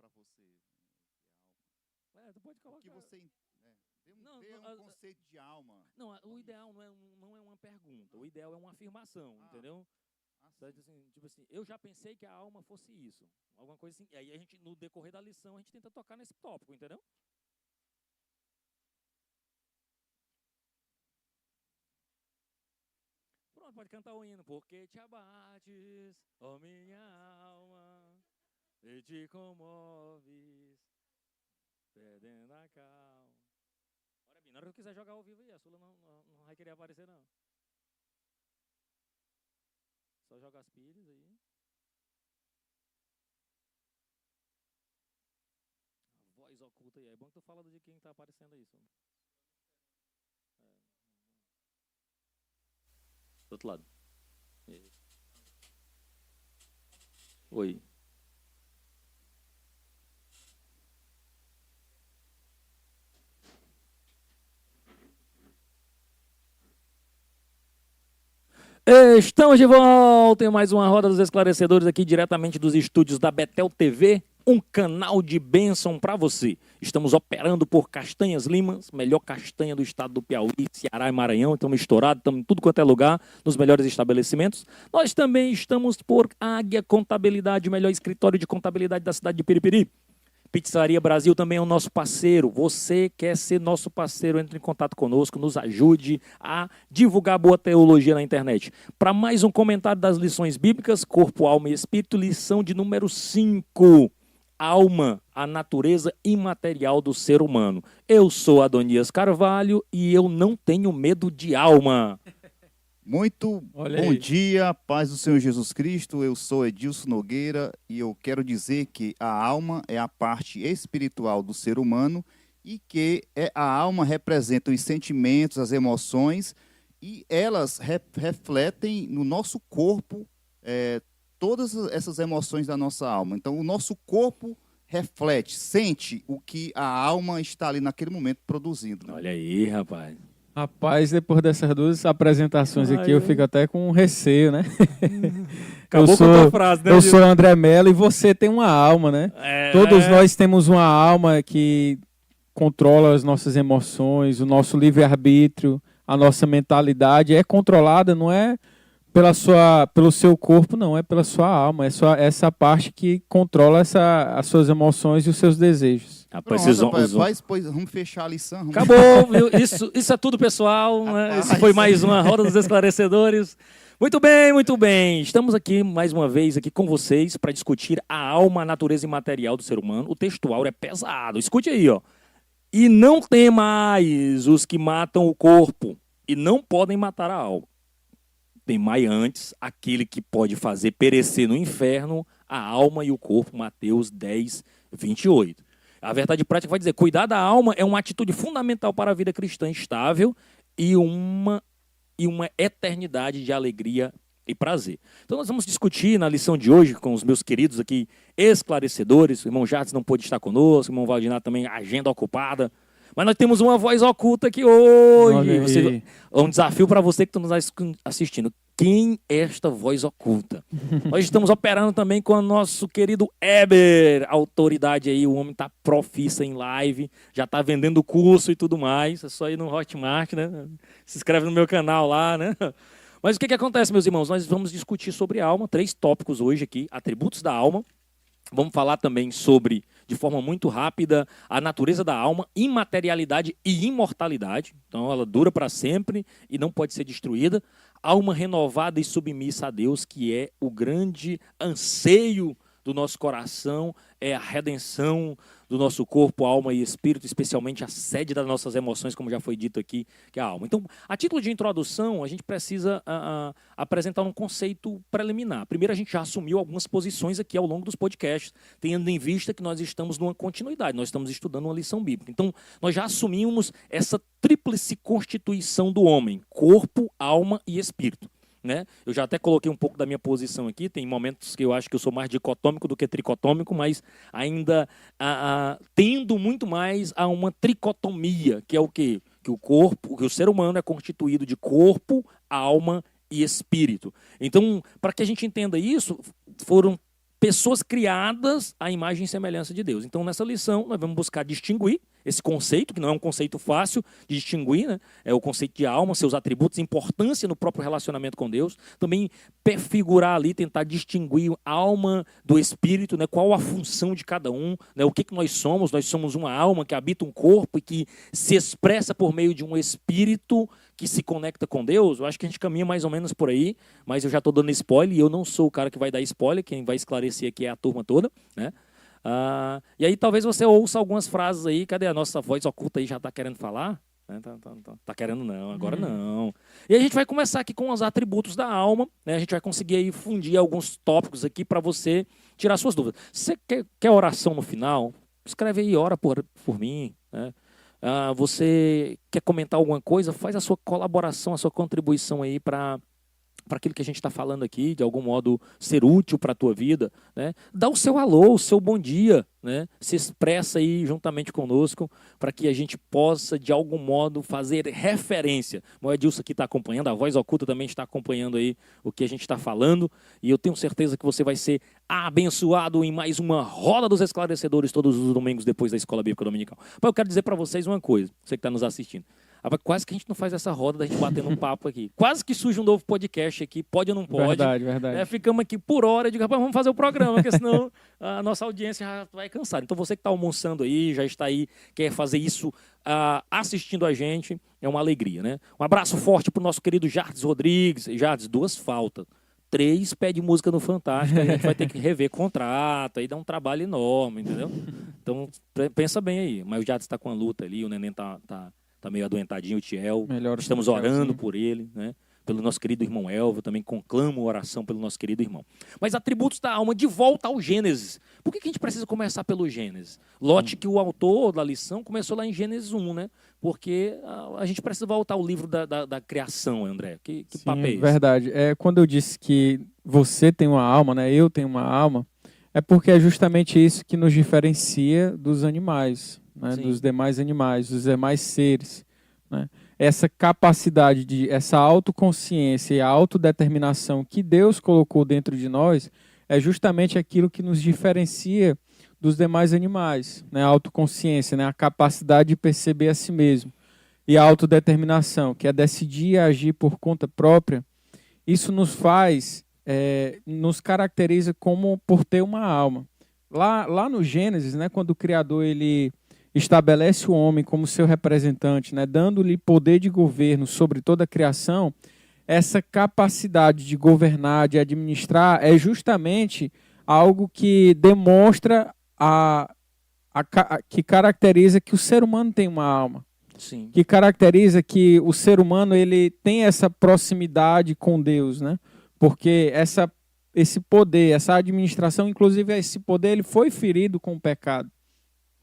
para você? Tu pode colocar. O que você dê um conceito de alma. Não, o ideal não é uma pergunta. O ideal é uma afirmação, entendeu? Assim, tipo assim, eu já pensei que a alma fosse isso. Alguma coisa assim. E aí a gente, no decorrer da lição, a gente tenta tocar nesse tópico, entendeu? Pronto, pode cantar o hino. Porque te abates, ó minha alma, e te comoves, perdendo a calma. Olha bem, na hora que eu quiser jogar ao vivo aí, a Sula não vai querer aparecer, não. Só joga as pilhas aí. A voz oculta aí. É bom que tu fala de quem tá aparecendo aí, Sula. Do outro lado. Oi. Estamos de volta em mais uma Roda dos Esclarecedores aqui diretamente dos estúdios da Betel TV, um canal de bênção para você. Estamos operando por Castanhas Limas, melhor castanha do estado do Piauí, Ceará e Maranhão. Estamos estourados, estamos em tudo quanto é lugar, nos melhores estabelecimentos. Nós também estamos por Águia Contabilidade, o melhor escritório de contabilidade da cidade de Piripiri. Pizzaria Brasil também é o nosso parceiro. Você quer ser nosso parceiro, entre em contato conosco, nos ajude a divulgar boa teologia na internet. Para mais um comentário das lições bíblicas, Corpo, Alma e Espírito, lição de número 5. Alma, a natureza imaterial do ser humano. Eu sou Adonias Carvalho e eu não tenho medo de alma. Muito bom dia, paz do Senhor Jesus Cristo. Eu sou Edilson Nogueira e eu quero dizer que a alma é a parte espiritual do ser humano e que a alma representa os sentimentos, as emoções e elas refletem no nosso corpo todas essas emoções da nossa alma. Então, o nosso corpo reflete, sente o que a alma está ali naquele momento produzindo. Olha aí, rapaz. Rapaz, depois dessas duas apresentações aqui, eu fico até com receio, né? Acabou com a tua frase, né? Eu sou André Mello e você tem uma alma, né? Todos nós temos uma alma que controla as nossas emoções, o nosso livre-arbítrio, a nossa mentalidade é controlada, não é pelo seu corpo, não, é pela sua alma. É só essa parte que controla as suas emoções e os seus desejos. Rapaz, vamos fechar a lição. Acabou, viu? Isso é tudo, pessoal. Né? Isso foi mais uma Roda dos Esclarecedores. Muito bem, muito bem. Estamos aqui, mais uma vez, aqui com vocês para discutir a alma, a natureza imaterial do ser humano. O textual é pesado. Escute aí, ó. E não temais os que matam o corpo e não podem matar a alma. Temai antes aquele que pode fazer perecer no inferno a alma e o corpo. Mateus 10, 28. A verdade prática vai dizer, cuidar da alma é uma atitude fundamental para a vida cristã estável e uma eternidade de alegria e prazer. Então nós vamos discutir na lição de hoje com os meus queridos aqui esclarecedores. O irmão Jats não pôde estar conosco, o irmão Valdinar também, agenda ocupada. Mas nós temos uma voz oculta aqui hoje. É um desafio para você que está nos assistindo. Quem é esta voz oculta? Nós estamos operando também com o nosso querido Eber, autoridade aí, o homem está profissa em live, já está vendendo curso e tudo mais, é só ir no Hotmart, né? Se inscreve no meu canal lá, né? Mas o que acontece, meus irmãos? Nós vamos discutir sobre a alma, 3 tópicos hoje aqui, atributos da alma. Vamos falar também sobre, de forma muito rápida, a natureza da alma, imaterialidade e imortalidade. Então, ela dura para sempre e não pode ser destruída. Alma renovada e submissa a Deus, que é o grande anseio do nosso coração, é a redenção do nosso corpo, alma e espírito, especialmente a sede das nossas emoções, como já foi dito aqui, que é a alma. Então, a título de introdução, a gente precisa apresentar um conceito preliminar. Primeiro, a gente já assumiu algumas posições aqui ao longo dos podcasts, tendo em vista que nós estamos numa continuidade, nós estamos estudando uma lição bíblica. Então, nós já assumimos essa tríplice constituição do homem, corpo, alma e espírito. Né? Eu já até coloquei um pouco da minha posição aqui, tem momentos que eu acho que eu sou mais dicotômico do que tricotômico, mas ainda tendo muito mais a uma tricotomia, que é o quê? Que o corpo, que o ser humano é constituído de corpo, alma e espírito. Então, para que a gente entenda isso, foram pessoas criadas à imagem e semelhança de Deus. Então, nessa lição, nós vamos buscar distinguir esse conceito, que não é um conceito fácil de distinguir, né? É o conceito de alma, seus atributos, importância no próprio relacionamento com Deus. Também perfigurar ali, tentar distinguir a alma do espírito, né? Qual a função de cada um, né? O que nós somos. Nós somos uma alma que habita um corpo e que se expressa por meio de um espírito que se conecta com Deus. Eu acho que a gente caminha mais ou menos por aí, mas eu já estou dando spoiler e eu não sou o cara que vai dar spoiler, quem vai esclarecer aqui é a turma toda, né? E aí talvez você ouça algumas frases aí, cadê a nossa voz oculta aí, já está querendo falar? Tá querendo não, agora não. E a gente vai começar aqui com os atributos da alma, né? A gente vai conseguir aí fundir alguns tópicos aqui para você tirar suas dúvidas. Você quer oração no final? Escreve aí, ora por mim, né? Você quer comentar alguma coisa? Faz a sua colaboração, a sua contribuição aí para aquilo que a gente está falando aqui, de algum modo ser útil para a tua vida, né? Dá o seu alô, o seu bom dia, né? Se expressa aí juntamente conosco para que a gente possa, de algum modo, fazer referência. O Edilson aqui está acompanhando, a Voz Oculta também está acompanhando aí o que a gente está falando, e eu tenho certeza que você vai ser abençoado em mais uma Roda dos Esclarecedores todos os domingos depois da Escola Bíblica Dominical. Mas eu quero dizer para vocês uma coisa, você que está nos assistindo. Quase que a gente não faz essa roda da gente batendo um papo aqui. Quase que surge um novo podcast aqui, pode ou não pode. Verdade. Ficamos aqui por hora, eu digo, rapaz, vamos fazer o programa, porque senão a nossa audiência já vai cansar. Então você que está almoçando aí, já está aí, quer fazer isso assistindo a gente, é uma alegria, né? Um abraço forte para o nosso querido Jardes Rodrigues. Jardes, 2 faltas. 3 pede música no Fantástico, a gente vai ter que rever contrato, aí dá um trabalho enorme, entendeu? Então, pensa bem aí. Mas o Jardes está com a luta ali, o neném tá meio adoentadinho, o Tiel. Estamos orando por ele, né? Pelo nosso querido irmão Elvio, também conclamo oração pelo nosso querido irmão. Mas atributos da alma, de volta ao Gênesis. Por que a gente precisa começar pelo Gênesis? Lote que o autor da lição começou lá em Gênesis 1, né? Porque a gente precisa voltar ao livro da criação, André. Que Sim, papo é esse? Verdade. Quando eu disse que você tem uma alma, né? Eu tenho uma alma, é porque é justamente isso que nos diferencia dos animais, né, dos demais animais, dos demais seres, né? Essa capacidade essa autoconsciência e a autodeterminação que Deus colocou dentro de nós é justamente aquilo que nos diferencia dos demais animais, né? A autoconsciência, né? A capacidade de perceber a si mesmo, e a autodeterminação, que é decidir e agir por conta própria. Isso nos faz, nos caracteriza como por ter uma alma. Lá no Gênesis, né, quando o Criador ele estabelece o homem como seu representante, né, dando-lhe poder de governo sobre toda a criação, essa capacidade de governar, de administrar, é justamente algo que demonstra que caracteriza que o ser humano tem uma alma. Sim. Que caracteriza que o ser humano ele tem essa proximidade com Deus, né? Porque esse poder, essa administração, inclusive esse poder, ele foi ferido com o pecado.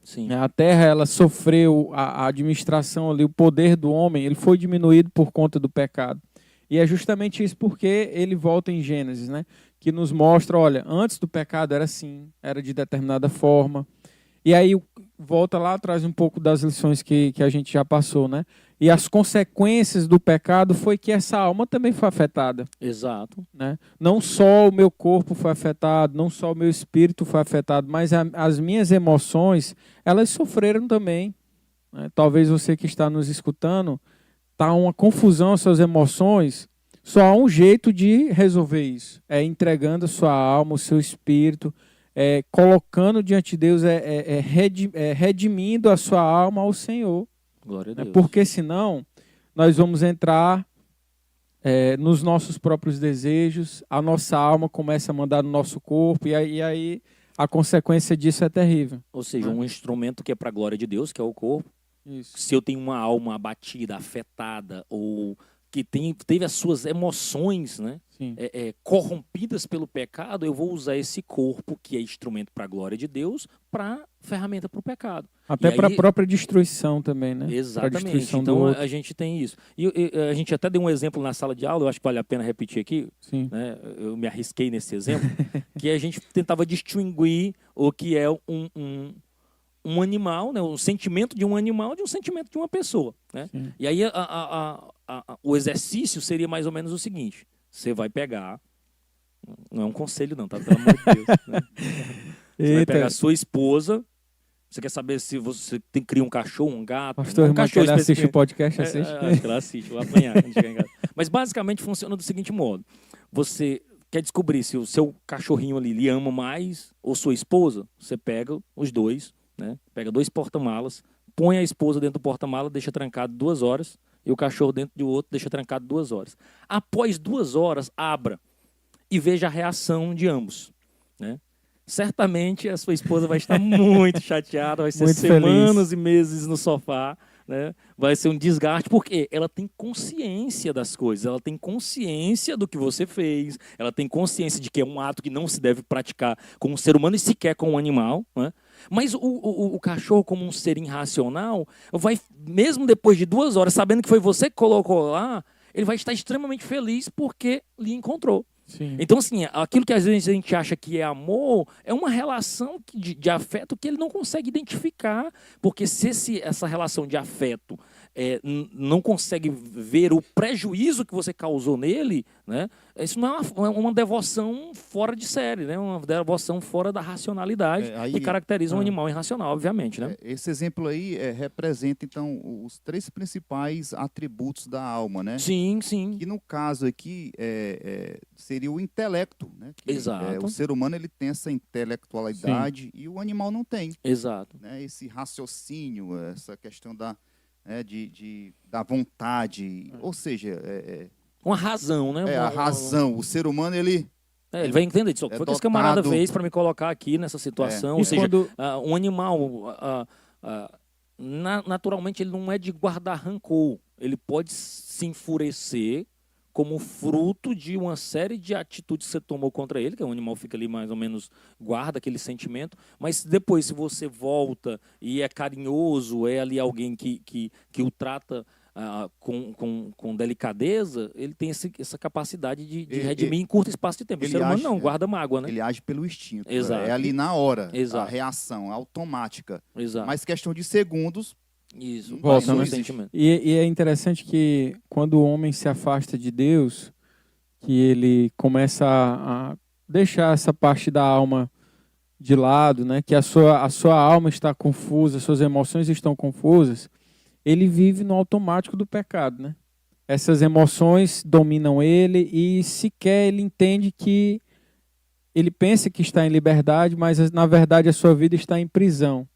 Sim. A terra ela sofreu a administração ali, o poder do homem, ele foi diminuído por conta do pecado. E é justamente isso porque ele volta em Gênesis, né? Que nos mostra, olha, antes do pecado era assim, era de determinada forma. E aí volta lá atrás um pouco das lições que a gente já passou, né? E as consequências do pecado foi que essa alma também foi afetada. Exato. Né? Não só o meu corpo foi afetado, não só o meu espírito foi afetado, mas as minhas emoções, elas sofreram também. Né? Talvez você que está nos escutando, está uma confusão as suas emoções, só há um jeito de resolver isso. É entregando a sua alma, o seu espírito, colocando diante de Deus, redimindo a sua alma ao Senhor. Glória a Deus. Porque senão nós vamos entrar nos nossos próprios desejos, a nossa alma começa a mandar no nosso corpo, e aí a consequência disso é terrível. Ou seja, um instrumento que é para a glória de Deus, que é o corpo. Isso. Se eu tenho uma alma abatida, afetada, ou que teve as suas emoções, né, corrompidas pelo pecado, eu vou usar esse corpo, que é instrumento para a glória de Deus, para ferramenta para o pecado. Até para a própria destruição também, né? Exatamente. Então a gente tem isso. E a gente até deu um exemplo na sala de aula, eu acho que vale a pena repetir aqui. Sim. Né? Eu me arrisquei nesse exemplo, que a gente tentava distinguir o que é um animal, né? O sentimento de um animal de um sentimento de uma pessoa. Né? E aí o exercício seria mais ou menos o seguinte: você vai pegar Não é um conselho não, tá? Pelo amor de Deus. Né? Você vai pegar a sua esposa, você quer saber se você tem que criar um cachorro, um gato... Pastor, um cachorro ela assiste o podcast, assiste? Acho que ela assiste, vou apanhar quando chegar em casa. Mas basicamente funciona do seguinte modo. Você quer descobrir se o seu cachorrinho ali lhe ama mais ou sua esposa, você pega os dois, né? Pega 2 porta-malas, põe a esposa dentro do porta-mala, deixa trancado 2 horas, e o cachorro dentro do outro, deixa trancado 2 horas. Após 2 horas, abra e veja a reação de ambos, né? Certamente a sua esposa vai estar muito chateada, vai ser muito semanas feliz. e meses no sofá, né? Vai ser um desgaste, porque ela tem consciência das coisas, ela tem consciência do que você fez, ela tem consciência de que é um ato que não se deve praticar com um ser humano e sequer com um animal, né? Mas o cachorro, como um ser irracional, vai, mesmo depois de 2 horas, sabendo que foi você que colocou lá, ele vai estar extremamente feliz porque lhe encontrou. Sim. Então, assim, aquilo que às vezes a gente acha que é amor, é uma relação de afeto que ele não consegue identificar, porque se essa relação de afeto não consegue ver o prejuízo que você causou nele, né, isso não é uma devoção fora de série, né, uma devoção fora da racionalidade que caracteriza um animal irracional, obviamente. Né? Esse exemplo aí representa, então, os 3 principais atributos da alma, né? Sim, sim. Que no caso aqui seria o intelecto, né? Que, exato. O ser humano ele tem essa intelectualidade sim. e o animal não tem. Exato. Né? Esse raciocínio, essa questão da vontade, ou seja... uma razão, né? A razão. O ser humano, ele vai entender isso. Foi o que esse camarada fez para me colocar aqui nessa situação. Ou seja, um animal, naturalmente, ele não é de guardar rancor. Ele pode se enfurecer como fruto de uma série de atitudes que você tomou contra ele, que o animal fica ali mais ou menos, guarda aquele sentimento, mas depois, se você volta e é carinhoso, é ali alguém que o trata com delicadeza, ele tem essa capacidade de redimir em curto espaço de tempo. O ser humano não, guarda mágoa, né? Ele age pelo instinto. Exato. É ali na hora, exato. a reação automática. Exato. Mas questão de segundos... Isso, volta, no né? sentimento. E é interessante que quando o homem se afasta de Deus, que ele começa a deixar essa parte da alma de lado, né? Que a sua alma está confusa, suas emoções estão confusas, ele vive no automático do pecado, né? Essas emoções dominam ele e sequer ele entende que ele pensa que está em liberdade, mas na verdade a sua vida está em prisão.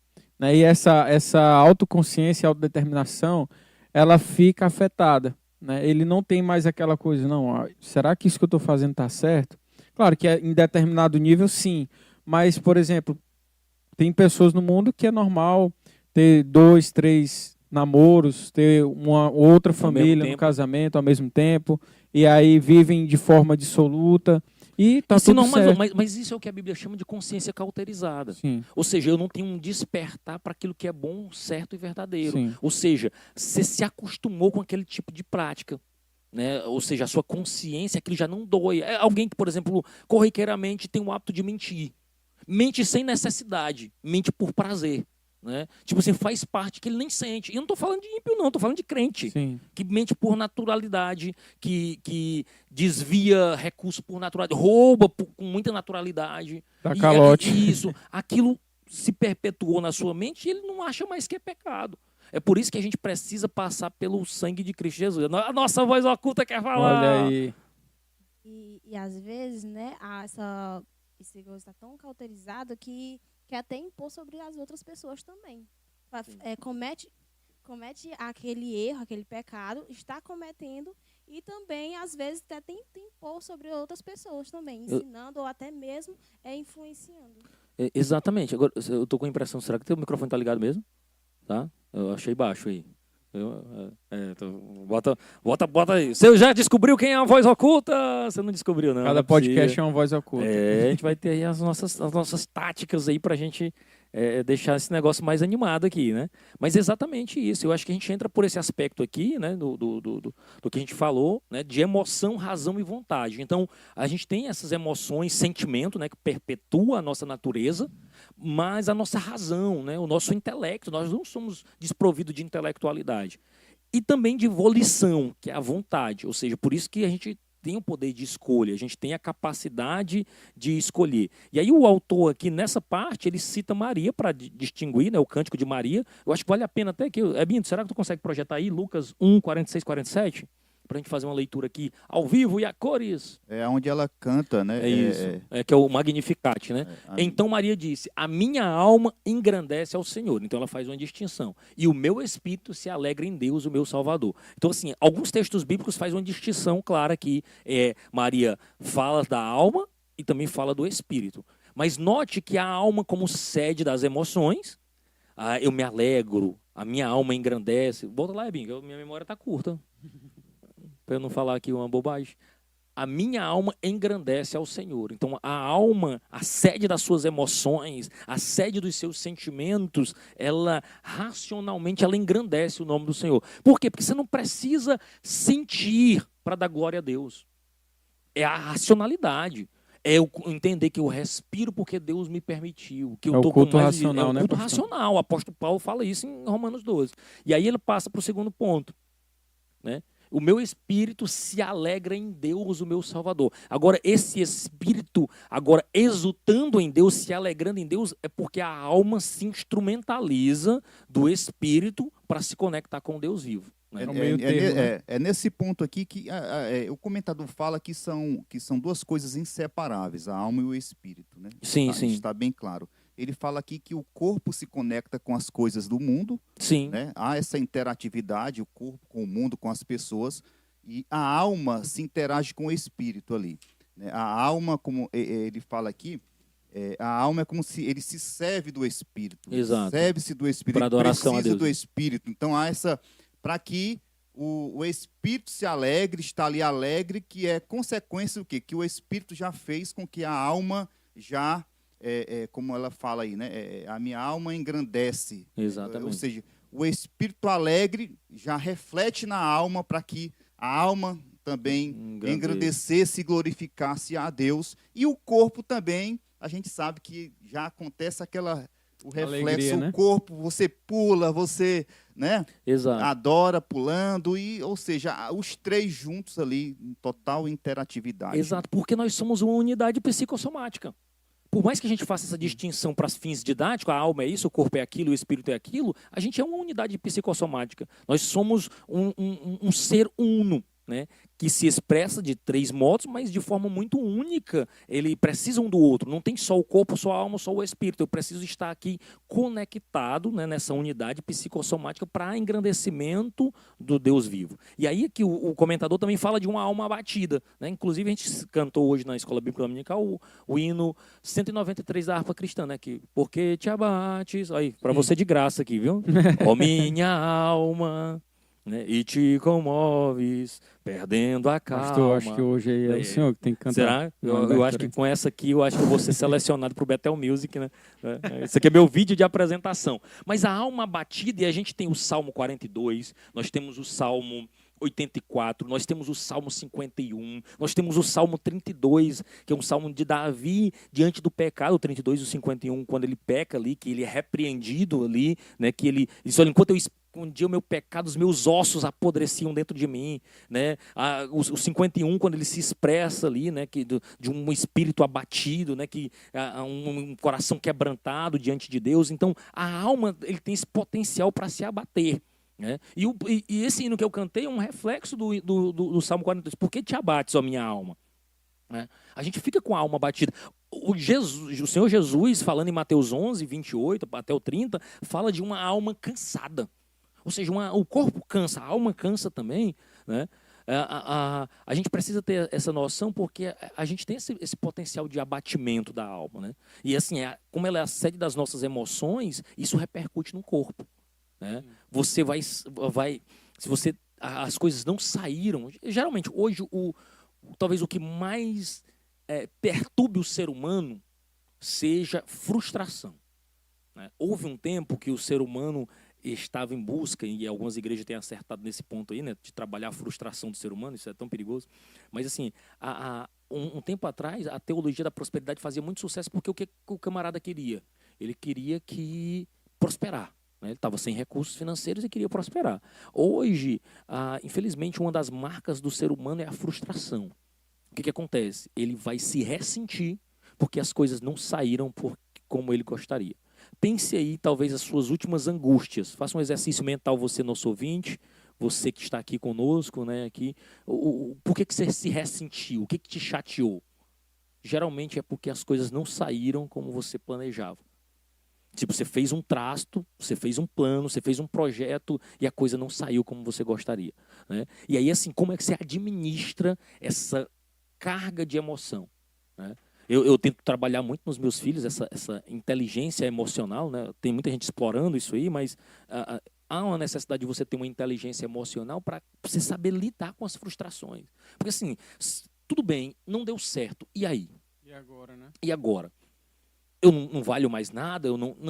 E essa autoconsciência, autodeterminação, ela fica afetada. Né? Ele não tem mais aquela coisa, não, será que isso que eu estou fazendo está certo? Claro que em determinado nível, sim. Mas, por exemplo, tem pessoas no mundo que é normal ter 2, 3 namoros, ter uma outra família no casamento ao mesmo tempo, e aí vivem de forma dissoluta. E tá tudo certo. Mas isso é o que a Bíblia chama de consciência cauterizada. Sim. Ou seja, eu não tenho um despertar para aquilo que é bom, certo e verdadeiro. Sim. Ou seja, você se acostumou com aquele tipo de prática. Né? Ou seja, a sua consciência, aquilo já não dói. É alguém que, por exemplo, corriqueiramente tem o hábito de mentir. Mente sem necessidade, mente por prazer. Né? Tipo assim, faz parte que ele nem sente. E eu não estou falando de ímpio, não, estou falando de crente. Sim. Que mente por naturalidade, que desvia recurso por naturalidade, rouba com muita naturalidade. Dá calote. Isso, aquilo se perpetuou na sua mente e ele não acha mais que é pecado. É por isso que a gente precisa passar pelo sangue de Cristo Jesus. A nossa voz oculta quer falar. Olha aí. E às vezes, né, esse negócio está tão cauterizado que quer até impor sobre as outras pessoas também. Comete aquele erro, aquele pecado, está cometendo e também, às vezes, até tenta impor sobre outras pessoas também, ensinando ou até mesmo influenciando. Exatamente. Agora, eu estou com a impressão, será que o microfone está ligado mesmo? Tá? Eu achei baixo aí. Bota aí. Você já descobriu quem é a voz oculta? Você não descobriu, não. Cada podcast é uma voz oculta. A gente vai ter aí as nossas táticas aí pra gente deixar esse negócio mais animado aqui, né? Mas exatamente isso. Eu acho que a gente entra por esse aspecto aqui, né? Do que a gente falou, né? De emoção, razão e vontade. Então, a gente tem essas emoções, sentimento, né? Que perpetua a nossa natureza, mas a nossa razão, né? O nosso intelecto. Nós não somos desprovidos de intelectualidade. E também de volição, que é a vontade. Ou seja, por isso que a gente tem o poder de escolha, a gente tem a capacidade de escolher. E aí o autor aqui, nessa parte, ele cita Maria para distinguir, né, o cântico de Maria. Eu acho que vale a pena até que... Ebinho, será que tu consegue projetar aí Lucas 1, 46, 47? Para a gente fazer uma leitura aqui ao vivo e a cores. É onde ela canta, né? É isso, que é o Magnificat, né? Então Maria disse, a minha alma engrandece ao Senhor. Então ela faz uma distinção. E o meu espírito se alegra em Deus, o meu Salvador. Então assim, alguns textos bíblicos fazem uma distinção clara que Maria fala da alma e também fala do espírito. Mas note que a alma como sede das emoções, eu me alegro, a minha alma engrandece. Volta lá, Ebinho, minha memória está curta. Para eu não falar aqui uma bobagem. A minha alma engrandece ao Senhor. Então, a alma, a sede das suas emoções, a sede dos seus sentimentos, ela racionalmente ela engrandece o nome do Senhor. Por quê? Porque você não precisa sentir para dar glória a Deus. É a racionalidade. É eu entender que eu respiro porque Deus me permitiu. Que eu o culto racional, é o culto né, racional. O apóstolo Paulo fala isso em Romanos 12. E aí ele passa para o segundo ponto, né? O meu espírito se alegra em Deus, o meu Salvador. Agora, esse espírito, agora exultando em Deus, se alegrando em Deus, é porque a alma se instrumentaliza do espírito para se conectar com Deus vivo. Né? É nesse ponto aqui que o comentador fala que são duas coisas inseparáveis, a alma e o espírito. Né? Sim, sim. Está bem claro. Ele fala aqui que o corpo se conecta com as coisas do mundo. Sim. Né? Há essa interatividade, o corpo com o mundo, com as pessoas. E a alma se interage com o espírito ali. Né? A alma, como ele fala aqui, a alma é como se ele se serve do espírito. Exato. Serve-se do espírito. Para adoração a Deus. Do espírito. Então há essa... Para que o espírito se alegre, está ali alegre, que é consequência do quê? Que o espírito já fez com que a alma já... como ela fala aí, né? A minha alma engrandece. Exatamente. Ou seja, o espírito alegre já reflete na alma para que a alma também engrandecesse e glorificasse a Deus. E o corpo também, a gente sabe que já acontece o reflexo, alegria, né? O corpo, você pula, você, né? Exato. Adora pulando, ou seja, os três juntos ali, em total interatividade. Exato, porque nós somos uma unidade psicossomática. Por mais que a gente faça essa distinção para fins didáticos, a alma é isso, o corpo é aquilo, o espírito é aquilo, a gente é uma unidade psicossomática. Nós somos um ser uno, né, que se expressa de três modos, mas de forma muito única. Ele precisa um do outro. Não tem só o corpo, só a alma, só o espírito. Eu preciso estar aqui conectado, né, nessa unidade psicossomática para engrandecimento do Deus vivo. E aí que o comentador também fala de uma alma abatida. Né? Inclusive, a gente cantou hoje na Escola Bíblica Dominical o hino 193 da harpa cristã, né? Que, porque te abates... Aí, para você de graça aqui, viu? Ó minha alma... Né? E te comoves, perdendo a calma. Pastor, acho que hoje é o senhor que tem que cantar. Será? Eu acho que com essa aqui, eu acho que eu vou ser selecionado para o Bethel Music, né? Esse aqui é meu vídeo de apresentação. Mas a alma abatida, e a gente tem o Salmo 42, nós temos o Salmo 84, nós temos o Salmo 51, nós temos o Salmo 32, que é um salmo de Davi diante do pecado, o 32 e o 51, quando ele peca ali, que ele é repreendido ali, né, que ele diz, olha, enquanto eu escondia o meu pecado, os meus ossos apodreciam dentro de mim, né? O 51, quando ele se expressa ali, né, de um espírito abatido, né, um coração quebrantado diante de Deus. Então, a alma ele tem esse potencial para se abater. Né? E esse hino que eu cantei é um reflexo do Salmo 42. Por que te abates, ó minha alma? Né? A gente fica com a alma abatida. O Senhor Jesus, falando em Mateus 11, 28 até o 30, fala de uma alma cansada. Ou seja, o corpo cansa, a alma cansa também. Né? A gente precisa ter essa noção porque a gente tem esse potencial de abatimento da alma. Né? E assim, como ela é a sede das nossas emoções, isso repercute no corpo. Né? Você vai se as coisas não saíram, geralmente hoje talvez o que mais perturbe o ser humano seja frustração. Né? Houve um tempo que o ser humano estava em busca, e algumas igrejas têm acertado nesse ponto aí, né, de trabalhar a frustração do ser humano, isso é tão perigoso, mas assim, um tempo atrás, a teologia da prosperidade fazia muito sucesso porque o que o camarada queria? Ele queria prosperar. Ele estava sem recursos financeiros e queria prosperar. Hoje, infelizmente, uma das marcas do ser humano é a frustração. o que acontece? Ele vai se ressentir porque as coisas não saíram como ele gostaria. Pense aí, talvez, as suas últimas angústias. Faça um exercício mental, você, nosso ouvinte, você que está aqui conosco, né, aqui. Por que você se ressentiu? O que te chateou? Geralmente é porque as coisas não saíram como você planejava. Tipo, você fez um trasto, você fez um plano, você fez um projeto e a coisa não saiu como você gostaria, né? E aí, assim, como é que você administra essa carga de emoção, né? Eu tento trabalhar muito nos meus filhos essa inteligência emocional, né? Tem muita gente explorando isso aí, mas há uma necessidade de você ter uma inteligência emocional para você saber lidar com as frustrações. Porque assim, tudo bem, não deu certo. E aí? E agora, né? E agora? Eu não valho mais nada?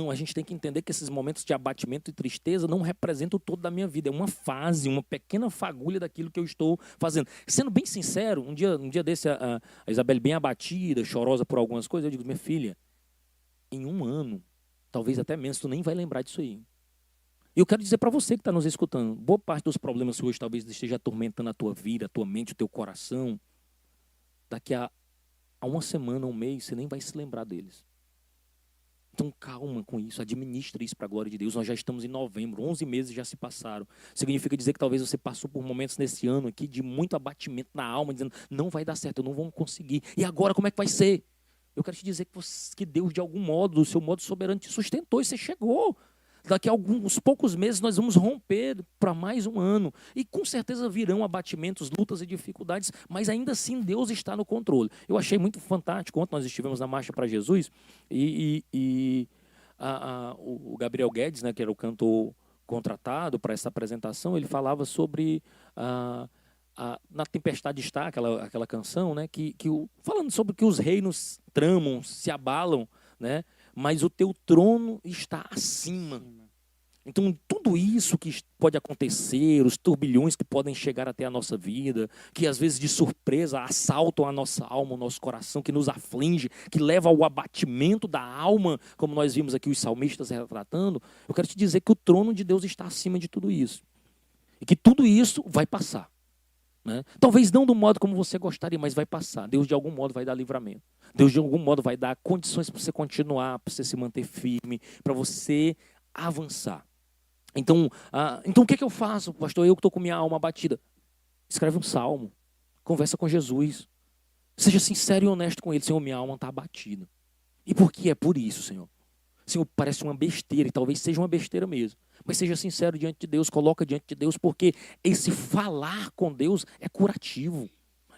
A gente tem que entender que esses momentos de abatimento e tristeza não representam o todo da minha vida. É uma fase, uma pequena fagulha daquilo que eu estou fazendo. Sendo bem sincero, um dia desse, a Isabelle bem abatida, chorosa por algumas coisas, eu digo, minha filha, em um ano, talvez até menos, tu nem vai lembrar disso aí. E eu quero dizer para você que está nos escutando, boa parte dos problemas que hoje talvez esteja atormentando a tua vida, a tua mente, o teu coração, daqui a uma semana, um mês, você nem vai se lembrar deles. Então calma com isso, administre isso para a glória de Deus. Nós já estamos em novembro, 11 meses já se passaram. Significa dizer que talvez você passou por momentos nesse ano aqui de muito abatimento na alma, dizendo, não vai dar certo, não vamos conseguir. E agora como é que vai ser? Eu quero te dizer que Deus, de algum modo, do seu modo soberano, te sustentou e você chegou. Daqui a alguns poucos meses nós vamos romper para mais um ano. E com certeza virão abatimentos, lutas e dificuldades, mas ainda assim Deus está no controle. Eu achei muito fantástico ontem nós estivemos na Marcha para Jesus o Gabriel Guedes, né, que era o cantor contratado para essa apresentação, ele falava sobre Na Tempestade Está, aquela canção, né, falando sobre que os reinos tramam, se abalam, né, mas o teu trono está acima. Então, tudo isso que pode acontecer, os turbilhões que podem chegar até a nossa vida, que às vezes de surpresa assaltam a nossa alma, o nosso coração, que nos aflige, que leva ao abatimento da alma, como nós vimos aqui os salmistas retratando, eu quero te dizer que o trono de Deus está acima de tudo isso. E que tudo isso vai passar, né? Talvez não do modo como você gostaria, mas vai passar. Deus de algum modo vai dar livramento. Deus de algum modo vai dar condições para você continuar, para você se manter firme, para você avançar. Então o que eu faço, pastor? Eu que estou com minha alma abatida. Escreve um salmo, conversa com Jesus. Seja sincero e honesto com ele. Senhor, minha alma está abatida. E por que é por isso, Senhor? Senhor, parece uma besteira, e talvez seja uma besteira mesmo. Mas seja sincero diante de Deus, coloca diante de Deus, porque esse falar com Deus é curativo.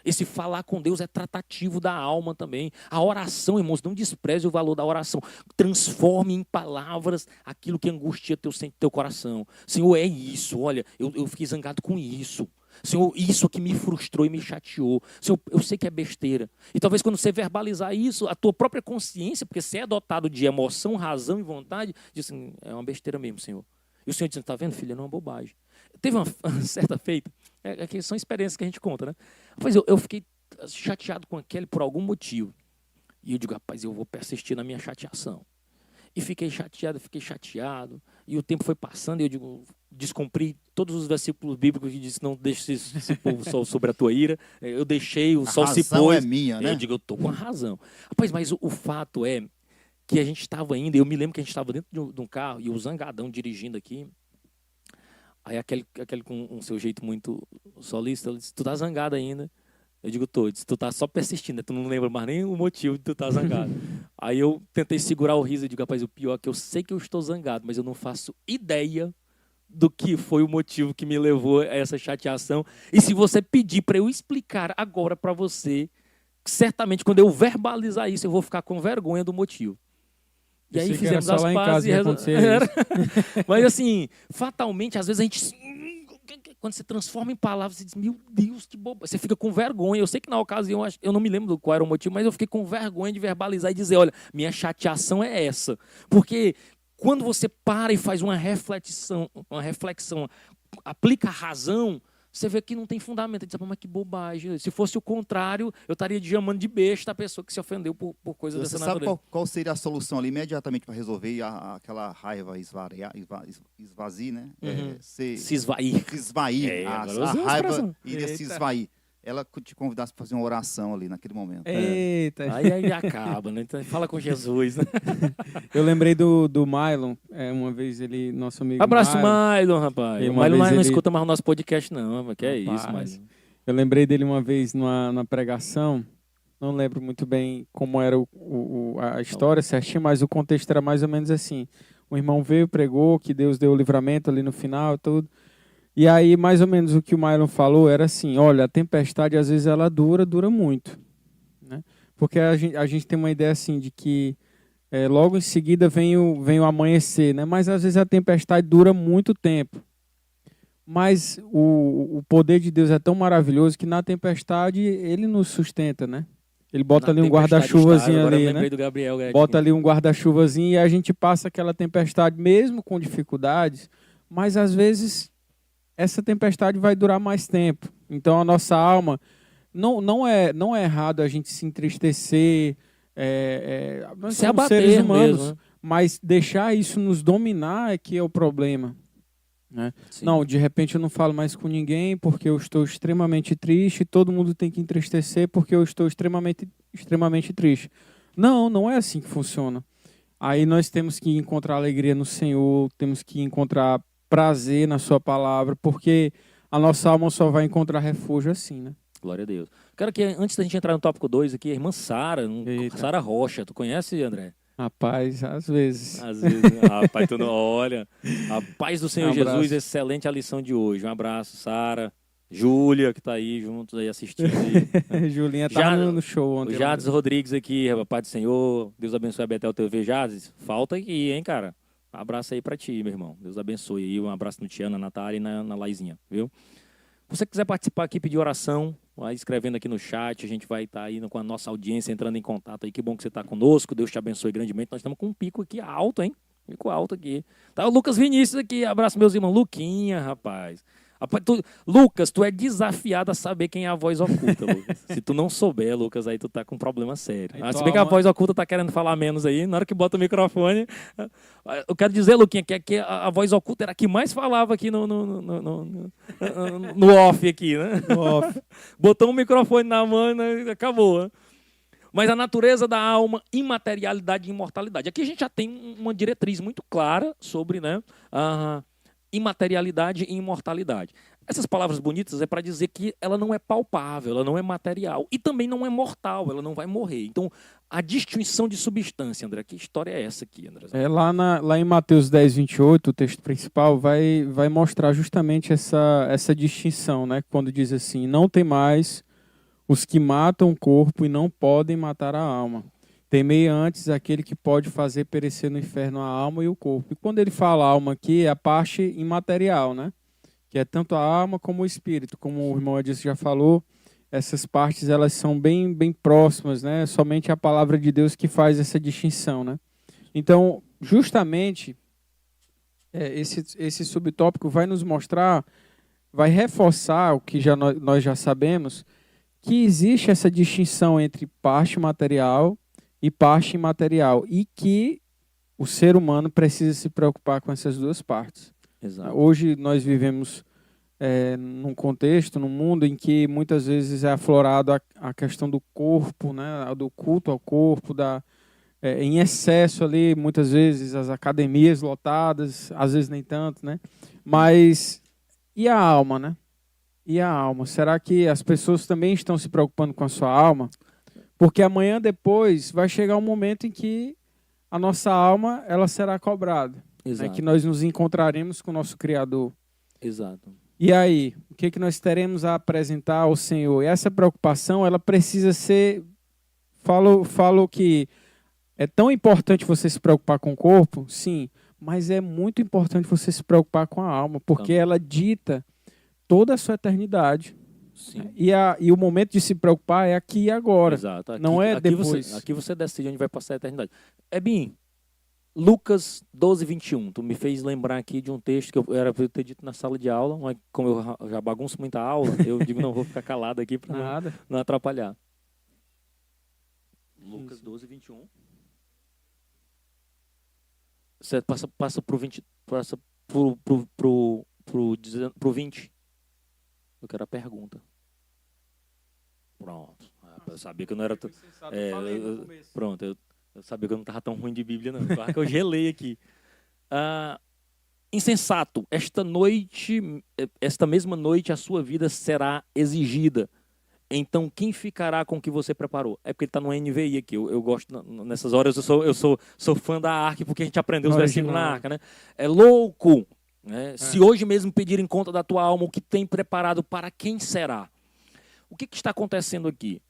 Esse falar com Deus é tratativo da alma também. A oração, irmãos, não despreze o valor da oração. Transforme em palavras aquilo que angustia teu coração. Senhor, é isso, olha, eu fiquei zangado com isso. Senhor, isso que me frustrou e me chateou. Senhor, eu sei que é besteira. E talvez quando você verbalizar isso, a tua própria consciência, porque você é dotado de emoção, razão e vontade, diz assim, é uma besteira mesmo, Senhor. E o Senhor diz, está vendo, filha, não é uma bobagem. Teve uma certa feita, são experiências que a gente conta, né? Rapaz, eu fiquei chateado com aquele por algum motivo. E eu digo, rapaz, eu vou persistir na minha chateação. E fiquei chateado. E o tempo foi passando e eu digo, descumpri todos os versículos bíblicos que dizem, não deixe se pôr o sol sobre a tua ira. Eu deixei, o sol se pôs. A razão é minha, né? Eu digo, eu estou com a razão. Rapaz, mas o fato é que a gente estava indo, eu me lembro que a gente estava dentro de um carro, e o zangadão dirigindo aqui. Aí aquele com um seu jeito muito solista, ele disse, tu tá zangado ainda? Eu digo, tô. Ele disse, tu tá só persistindo, né? Tu não lembra mais nem o motivo de tu tá zangado. Aí eu tentei segurar o riso e digo, rapaz, o pior é que eu sei que eu estou zangado, mas eu não faço ideia do que foi o motivo que me levou a essa chateação. E se você pedir para eu explicar agora para você, certamente quando eu verbalizar isso, eu vou ficar com vergonha do motivo. E aí fizemos as pazes. Mas assim, fatalmente, às vezes a gente... Quando você transforma em palavras, você diz, meu Deus, que boba. Você fica com vergonha. Eu sei que na ocasião, eu não me lembro qual era o motivo, mas eu fiquei com vergonha de verbalizar e dizer, olha, minha chateação é essa. Porque quando você para e faz uma reflexão, aplica a razão, você vê que não tem fundamento. Você diz, mas que bobagem. Se fosse o contrário, eu estaria chamando de besta a pessoa que se ofendeu por coisa dessa natureza. Sabe qual seria a solução ali imediatamente para resolver aquela raiva esvaziar, né? Se esvair. Se esvair. A raiva iria se esvair. ela te convidasse para fazer uma oração ali naquele momento. Eita. Aí acaba, né? Então, fala com Jesus, né? Eu lembrei do Mylon, uma vez ele, nosso amigo Abraço, Mylon, rapaz. O Mylon não escuta mais o nosso podcast, não. Que é isso, Mylon. Eu lembrei dele uma vez na pregação, não lembro muito bem como era a história certinho, mas o contexto era mais ou menos assim. O irmão veio, pregou, que Deus deu o livramento ali no final, tudo. E aí, mais ou menos o que o Mylon falou era assim, olha, a tempestade às vezes ela dura muito, né? Porque a gente tem uma ideia assim de que logo em seguida vem o amanhecer, né? Mas às vezes a tempestade dura muito tempo. Mas o poder de Deus é tão maravilhoso que na tempestade ele nos sustenta, né? Ele bota ali um guarda-chuvazinho ali, né? Bota ali um guarda-chuvazinho e a gente passa aquela tempestade mesmo com dificuldades, mas às vezes essa tempestade vai durar mais tempo. Então a nossa alma não é errado a gente se entristecer, nós se somos abater seres humanos, mesmo, né? Mas deixar isso nos dominar é que é o problema. Né? Não, de repente eu não falo mais com ninguém porque eu estou extremamente triste, todo mundo tem que entristecer porque eu estou extremamente triste. Não é assim que funciona. Aí nós temos que encontrar alegria no Senhor, temos que encontrar prazer na sua palavra, porque a nossa alma só vai encontrar refúgio assim, né? Glória a Deus. Quero que antes da gente entrar no tópico 2 aqui, a irmã Sara, Sara Rocha, tu conhece, André? Rapaz, às vezes. Às vezes, né? Rapaz, tu não olha. A paz do Senhor Jesus, excelente a lição de hoje. Um abraço, Sara. Júlia, que tá aí juntos aí assistindo. Aí. Julinha tá no show ontem. O Jades Rodrigues aqui, Paz do Senhor. Deus abençoe a Betel TV. Jades, falta aqui, hein, cara? Um abraço aí pra ti, meu irmão. Deus abençoe aí. Um abraço no Tiana, na Natália e na Laizinha, viu? Se você quiser participar aqui, pedir oração, vai escrevendo aqui no chat, a gente vai estar aí com a nossa audiência, entrando em contato aí. Que bom que você está conosco, Deus te abençoe grandemente. Nós estamos com um pico aqui alto, hein? Pico alto aqui. Tá o Lucas Vinícius aqui, abraço meus irmãos. Luquinha, rapaz. Lucas, tu é desafiado a saber quem é a voz oculta, Lucas. Se tu não souber, Lucas, aí tu tá com um problema sério. Se bem que a voz oculta tá querendo falar menos aí, na hora que bota o microfone. Eu quero dizer, Luquinha, que a voz oculta era a que mais falava aqui no off aqui, né? No off. Botou um microfone na mão e acabou, né? Mas a natureza da alma, imaterialidade e imortalidade. Aqui a gente já tem uma diretriz muito clara sobre, né, imaterialidade e imortalidade. Essas palavras bonitas é para dizer que ela não é palpável, ela não é material e também não é mortal, ela não vai morrer. Então, a distinção de substância, André, que história é essa aqui, André? Lá em Mateus 10, 28, o texto principal vai mostrar justamente essa distinção, né? Quando diz assim, não tem mais os que matam o corpo e não podem matar a alma. Temei antes aquele que pode fazer perecer no inferno a alma e o corpo. E quando ele fala alma aqui, é a parte imaterial, né? Que é tanto a alma como o espírito. Como o irmão Edson já falou, essas partes elas são bem, bem próximas, né? Somente a palavra de Deus que faz essa distinção, né? Então, justamente, esse subtópico vai nos mostrar, vai reforçar o que nós já sabemos, que existe essa distinção entre parte material e parte imaterial, e que o ser humano precisa se preocupar com essas duas partes. Exato. Hoje nós vivemos num contexto, num mundo em que muitas vezes é aflorado a questão do corpo, né, do culto ao corpo, em excesso ali, muitas vezes as academias lotadas, às vezes nem tanto, né? Mas e a alma, né? E a alma? Será que as pessoas também estão se preocupando com a sua alma? Porque amanhã depois vai chegar um momento em que a nossa alma ela será cobrada. Exato. Né? Que nós nos encontraremos com o nosso Criador. Exato. E aí, o que nós teremos a apresentar ao Senhor? E essa preocupação, ela precisa ser... Falo que é tão importante você se preocupar com o corpo, sim, mas é muito importante você se preocupar com a alma, porque ela dita toda a sua eternidade. Sim. E o momento de se preocupar é aqui e agora. Exato. Não é depois. Aqui você decide onde vai passar a eternidade. Ebim, Lucas 12, 21. Tu me fez lembrar aqui de um texto que eu era para eu ter dito na sala de aula, mas como eu já bagunço muita aula, eu digo, não, vou ficar calado aqui para não atrapalhar. Lucas 12, 21. Você passa pro 20, passa pro 20. Eu quero a pergunta. Pronto. Eu sabia que eu não era... Pronto, eu sabia que eu não estava tão ruim de Bíblia, não. Claro que eu gelei aqui. Insensato, esta mesma noite a sua vida será exigida. Então, quem ficará com o que você preparou? É porque ele está no NVI aqui. Eu gosto, nessas horas, eu sou fã da Arca, porque a gente aprendeu os versículos na Arca, né? É louco, né? Se hoje mesmo pedirem conta da tua alma, o que tem preparado, para quem será? O que está acontecendo aqui?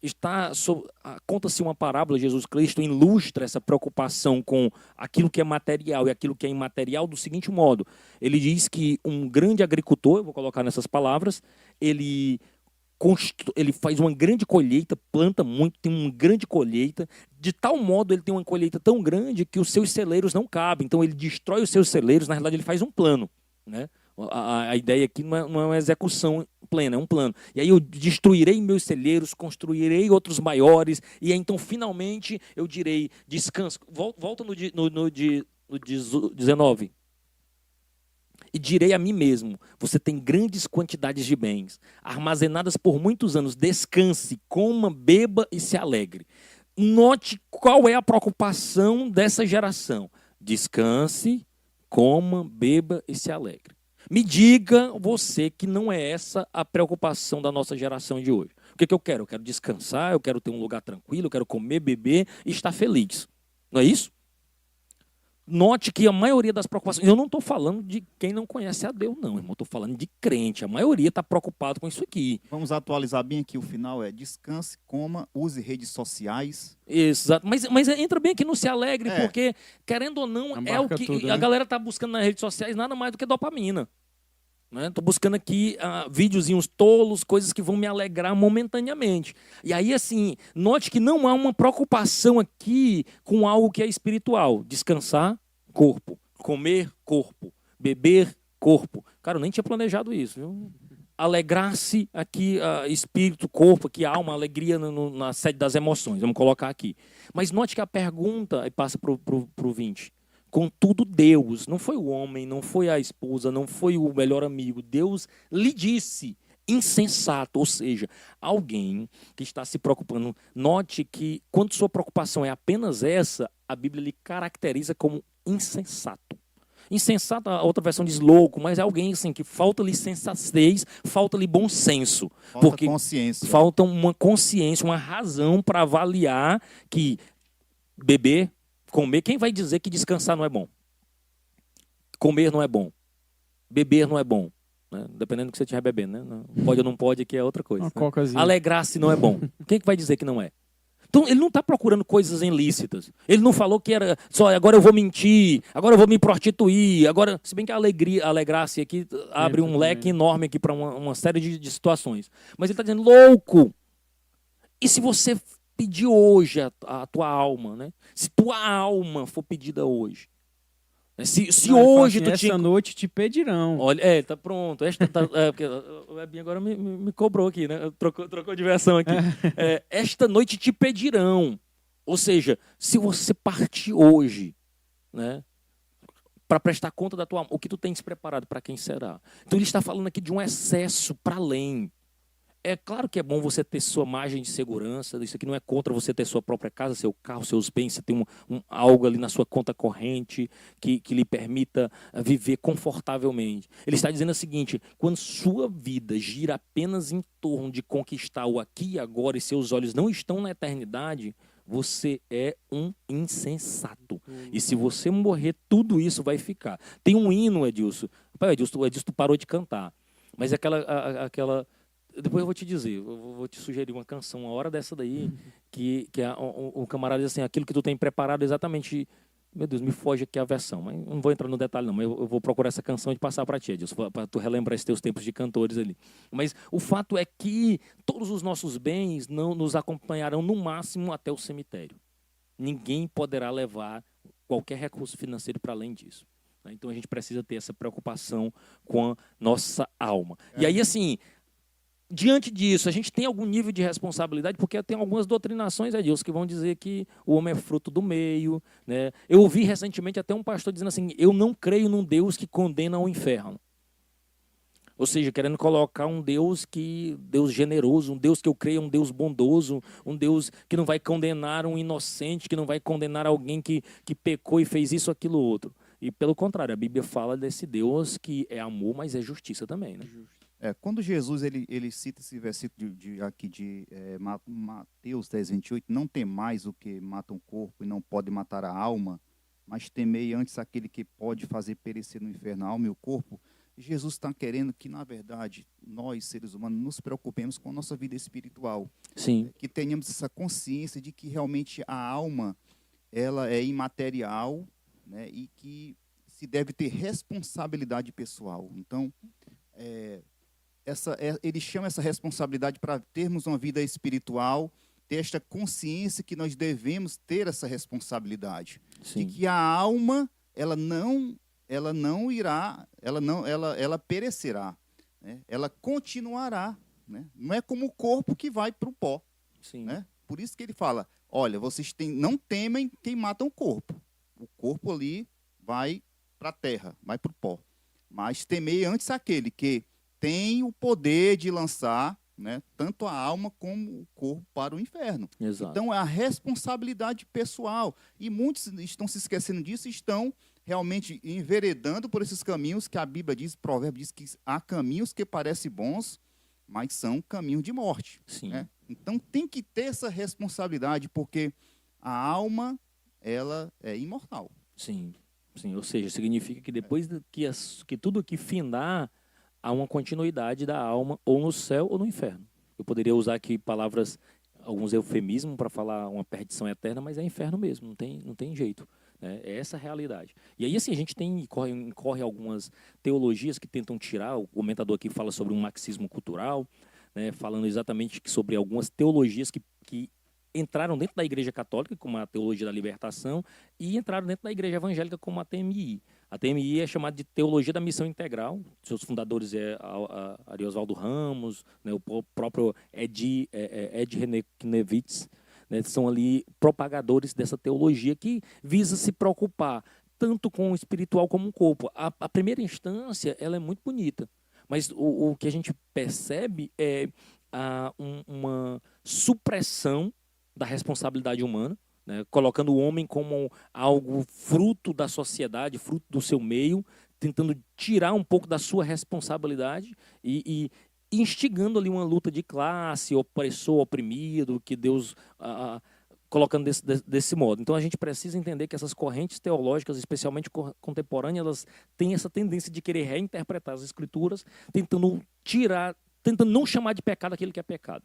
Conta-se uma parábola, Jesus Cristo ilustra essa preocupação com aquilo que é material e aquilo que é imaterial do seguinte modo. Ele diz que um grande agricultor, eu vou colocar nessas palavras, ele faz uma grande colheita, planta muito, tem uma grande colheita, de tal modo ele tem uma colheita tão grande que os seus celeiros não cabem. Então ele destrói os seus celeiros, na realidade ele faz um plano, né? A ideia aqui não é uma execução plena, é um plano. E aí eu destruirei meus celeiros, construirei outros maiores, e aí, então finalmente eu direi, descanso. Volta no 19. E direi a mim mesmo, você tem grandes quantidades de bens, armazenadas por muitos anos, descanse, coma, beba e se alegre. Note qual é a preocupação dessa geração. Descanse, coma, beba e se alegre. Me diga você que não é essa a preocupação da nossa geração de hoje. O que eu quero? Eu quero descansar, eu quero ter um lugar tranquilo, eu quero comer, beber e estar feliz. Não é isso? Note que a maioria das preocupações... Eu não estou falando de quem não conhece a Deus, não, irmão. Estou falando de crente. A maioria está preocupado com isso aqui. Vamos atualizar bem aqui o final. Descanse, coma, use redes sociais. Exato. Mas entra bem aqui no Se Alegre, porque, querendo ou não, é o que tudo, né? A galera está buscando nas redes sociais nada mais do que dopamina. Estou buscando aqui videozinhos tolos, coisas que vão me alegrar momentaneamente. E aí, assim, note que não há uma preocupação aqui com algo que é espiritual. Descansar, corpo. Comer, corpo. Beber, corpo. Cara, eu nem tinha planejado isso, viu? Alegrar-se aqui, espírito, corpo, aqui alma, alegria na sede das emoções. Vamos colocar aqui. Mas note que a pergunta, e passa para o 20... Contudo, Deus, não foi o homem, não foi a esposa, não foi o melhor amigo. Deus lhe disse, insensato, ou seja, alguém que está se preocupando. Note que, quando sua preocupação é apenas essa, a Bíblia lhe caracteriza como insensato. Insensato, a outra versão diz louco, mas é alguém assim, que falta-lhe sensatez, falta-lhe bom senso. Porque consciência. Falta uma consciência, uma razão para avaliar que beber, comer, quem vai dizer que descansar não é bom? Comer não é bom. Beber não é bom. Né? Dependendo do que você estiver bebendo. Né? Pode ou não pode, que é outra coisa. Né? Alegrar-se não é bom. Quem que vai dizer que não é? Então, ele não está procurando coisas ilícitas. Ele não falou que era só agora eu vou mentir, agora eu vou me prostituir, agora... Se bem que alegrar-se aqui abre um leque enorme aqui para uma série de situações. Mas ele está dizendo, louco! E se você... pedir hoje a tua alma, né? Se tua alma for pedida hoje, se hoje assim, tu essa noite te pedirão. Olha, tá pronto. Porque o Ebinho agora me cobrou aqui, né? Trocou de versão aqui. Esta noite te pedirão. Ou seja, se você partir hoje, né? Para prestar conta da tua alma, o que tu tens preparado, para quem será? Então ele está falando aqui de um excesso para além. É claro que é bom você ter sua margem de segurança, isso aqui não é contra você ter sua própria casa, seu carro, seus bens, você tem algo ali na sua conta corrente que lhe permita viver confortavelmente. Ele está dizendo o seguinte, quando sua vida gira apenas em torno de conquistar o aqui e agora e seus olhos não estão na eternidade, você é um insensato. E se você morrer, tudo isso vai ficar. Tem um hino, Edilson. O Edilson parou de cantar, mas é aquela depois eu vou te dizer, eu vou te sugerir uma canção, uma hora dessa daí, que o camarada diz assim, aquilo que tu tem preparado exatamente... Meu Deus, me foge aqui a versão, mas não vou entrar no detalhe não, mas eu vou procurar essa canção e passar para ti, Edilson, para tu relembrar esses teus tempos de cantores ali. Mas o fato é que todos os nossos bens não nos acompanharão no máximo até o cemitério. Ninguém poderá levar qualquer recurso financeiro para além disso. Então a gente precisa ter essa preocupação com a nossa alma. E aí, assim... Diante disso, a gente tem algum nível de responsabilidade, porque tem algumas doutrinações, Edilson, que vão dizer que o homem é fruto do meio. Né? Eu ouvi recentemente até um pastor dizendo assim, eu não creio num Deus que condena ao inferno. Ou seja, querendo colocar um Deus generoso, um Deus que eu creio, um Deus bondoso, um Deus que não vai condenar um inocente, que não vai condenar alguém que pecou e fez isso, aquilo, outro. E pelo contrário, a Bíblia fala desse Deus que é amor, mas é justiça também, né? Quando Jesus ele cita esse versículo aqui de Mateus 10:28, não temais o que mata o corpo e não pode matar a alma, mas temei antes aquele que pode fazer perecer no inferno a alma e o corpo. Jesus está querendo que, na verdade, nós, seres humanos, nos preocupemos com a nossa vida espiritual. Sim. Que tenhamos essa consciência de que realmente a alma ela é imaterial, né, e que se deve ter responsabilidade pessoal. Então, ele chama essa responsabilidade para termos uma vida espiritual, ter esta consciência que nós devemos ter essa responsabilidade. Sim. De que a alma, ela perecerá, né? Ela continuará, né? Não é como o corpo que vai para o pó. Sim. Né? Por isso que ele fala, olha, vocês não temem quem mata o corpo ali vai para a terra, vai para o pó, mas temei antes aquele que tem o poder de lançar, né, tanto a alma como o corpo para o inferno. Exato. Então é a responsabilidade pessoal, e muitos estão se esquecendo disso, estão realmente enveredando por esses caminhos que a Bíblia diz, o provérbio diz que há caminhos que parecem bons, mas são caminhos de morte. Sim. Né? Então tem que ter essa responsabilidade, porque a alma, ela é imortal. Sim, sim. Ou seja, significa que depois que tudo aqui findar, há uma continuidade da alma, ou no céu ou no inferno. Eu poderia usar aqui palavras, alguns eufemismos para falar uma perdição eterna, mas é inferno mesmo, não tem jeito. Né? É essa a realidade. E aí, assim, a gente incorre algumas teologias que tentam tirar, o comentador aqui fala sobre um marxismo cultural, né, falando exatamente sobre algumas teologias que entraram dentro da Igreja Católica, como a Teologia da Libertação, e entraram dentro da Igreja Evangélica, como a TMI. A TMI é chamada de Teologia da Missão Integral. Seus fundadores é Ariosvaldo Ramos, né, o próprio Ed René Knevitz, né, são ali propagadores dessa teologia que visa se preocupar tanto com o espiritual como o corpo. A primeira instância ela é muito bonita, mas o que a gente percebe é uma supressão da responsabilidade humana, né, colocando o homem como algo fruto da sociedade, fruto do seu meio, tentando tirar um pouco da sua responsabilidade e instigando ali uma luta de classe, opressor, oprimido, que Deus colocando desse modo. Então a gente precisa entender que essas correntes teológicas, especialmente contemporâneas, elas têm essa tendência de querer reinterpretar as escrituras, tentando não chamar de pecado aquilo que é pecado.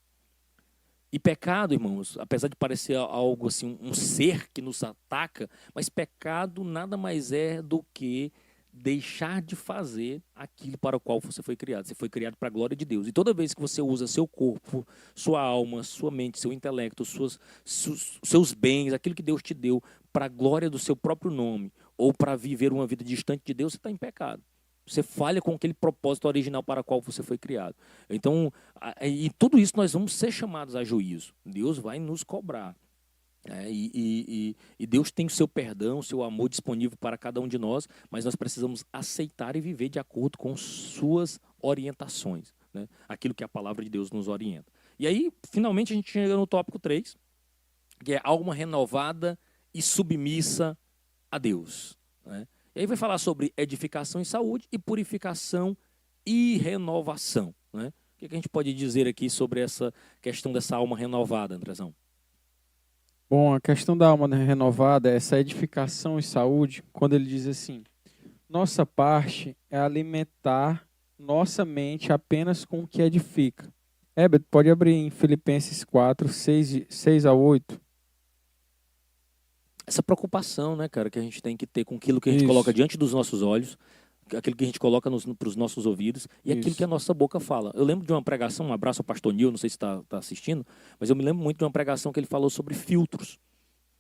E pecado, irmãos, apesar de parecer algo assim, um ser que nos ataca, mas pecado nada mais é do que deixar de fazer aquilo para o qual você foi criado. Você foi criado para a glória de Deus. E toda vez que você usa seu corpo, sua alma, sua mente, seu intelecto, seus bens, aquilo que Deus te deu para a glória do seu próprio nome, ou para viver uma vida distante de Deus, você está em pecado. Você falha com aquele propósito original para o qual você foi criado. Então, e tudo isso nós vamos ser chamados a juízo. Deus vai nos cobrar. E Deus tem o seu perdão, o seu amor disponível para cada um de nós, mas nós precisamos aceitar e viver de acordo com suas orientações, né? Aquilo que a palavra de Deus nos orienta. E aí, finalmente, a gente chega no tópico 3, que é alma renovada e submissa a Deus, né? E aí vai falar sobre edificação e saúde e purificação e renovação, né? O que a gente pode dizer aqui sobre essa questão dessa alma renovada, Andrezão? Bom, a questão da alma renovada, essa edificação e saúde, quando ele diz assim, nossa parte é alimentar nossa mente apenas com o que edifica. Herbert, pode abrir em Filipenses 4, 6 a 8. Essa preocupação, né, cara, que a gente tem que ter com aquilo que a gente coloca diante dos nossos olhos, aquilo que a gente coloca para os nossos ouvidos e aquilo que a nossa boca fala. Eu lembro de uma pregação, um abraço ao pastor Nil, não sei se está assistindo, mas eu me lembro muito de uma pregação que ele falou sobre filtros.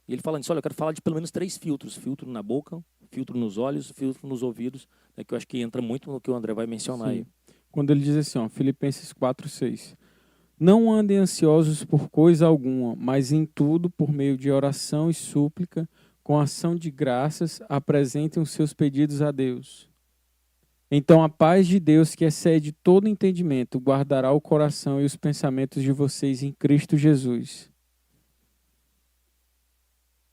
E ele falando assim, olha, eu quero falar de pelo menos 3 filtros. Filtro na boca, filtro nos olhos, filtro nos ouvidos, né, que eu acho que entra muito no que o André vai mencionar aí. Quando ele diz assim, ó, Filipenses 4, 6. Não andem ansiosos por coisa alguma, mas em tudo, por meio de oração e súplica, com ação de graças, apresentem os seus pedidos a Deus. Então a paz de Deus, que excede todo entendimento, guardará o coração e os pensamentos de vocês em Cristo Jesus.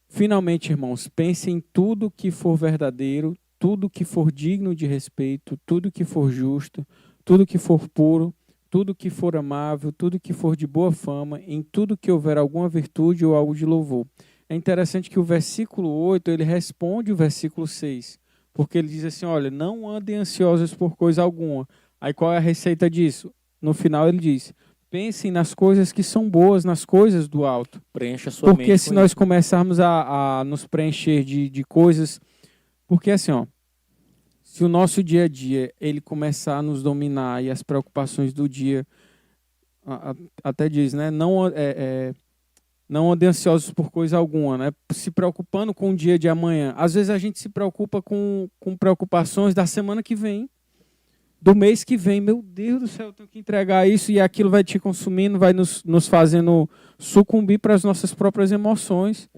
Finalmente, irmãos, pensem em tudo que for verdadeiro, tudo que for digno de respeito, tudo que for justo, tudo que for puro, tudo que for amável, tudo que for de boa fama, em tudo que houver alguma virtude ou algo de louvor. É interessante que o versículo 8, ele responde o versículo 6, porque ele diz assim, olha, não andem ansiosos por coisa alguma. Aí qual é a receita disso? No final ele diz, pensem nas coisas que são boas, nas coisas do alto. Preencha a sua mente. Porque se nós começarmos a nos preencher de coisas... Porque assim, ó, se o nosso dia a dia ele começar a nos dominar e as preocupações do dia, até diz, né? Não andem ansiosos por coisa alguma, né? Se preocupando com o dia de amanhã. Às vezes a gente se preocupa com preocupações da semana que vem, do mês que vem. Meu Deus do céu, eu tenho que entregar isso e aquilo vai te consumindo, vai nos fazendo sucumbir para as nossas próprias emoções.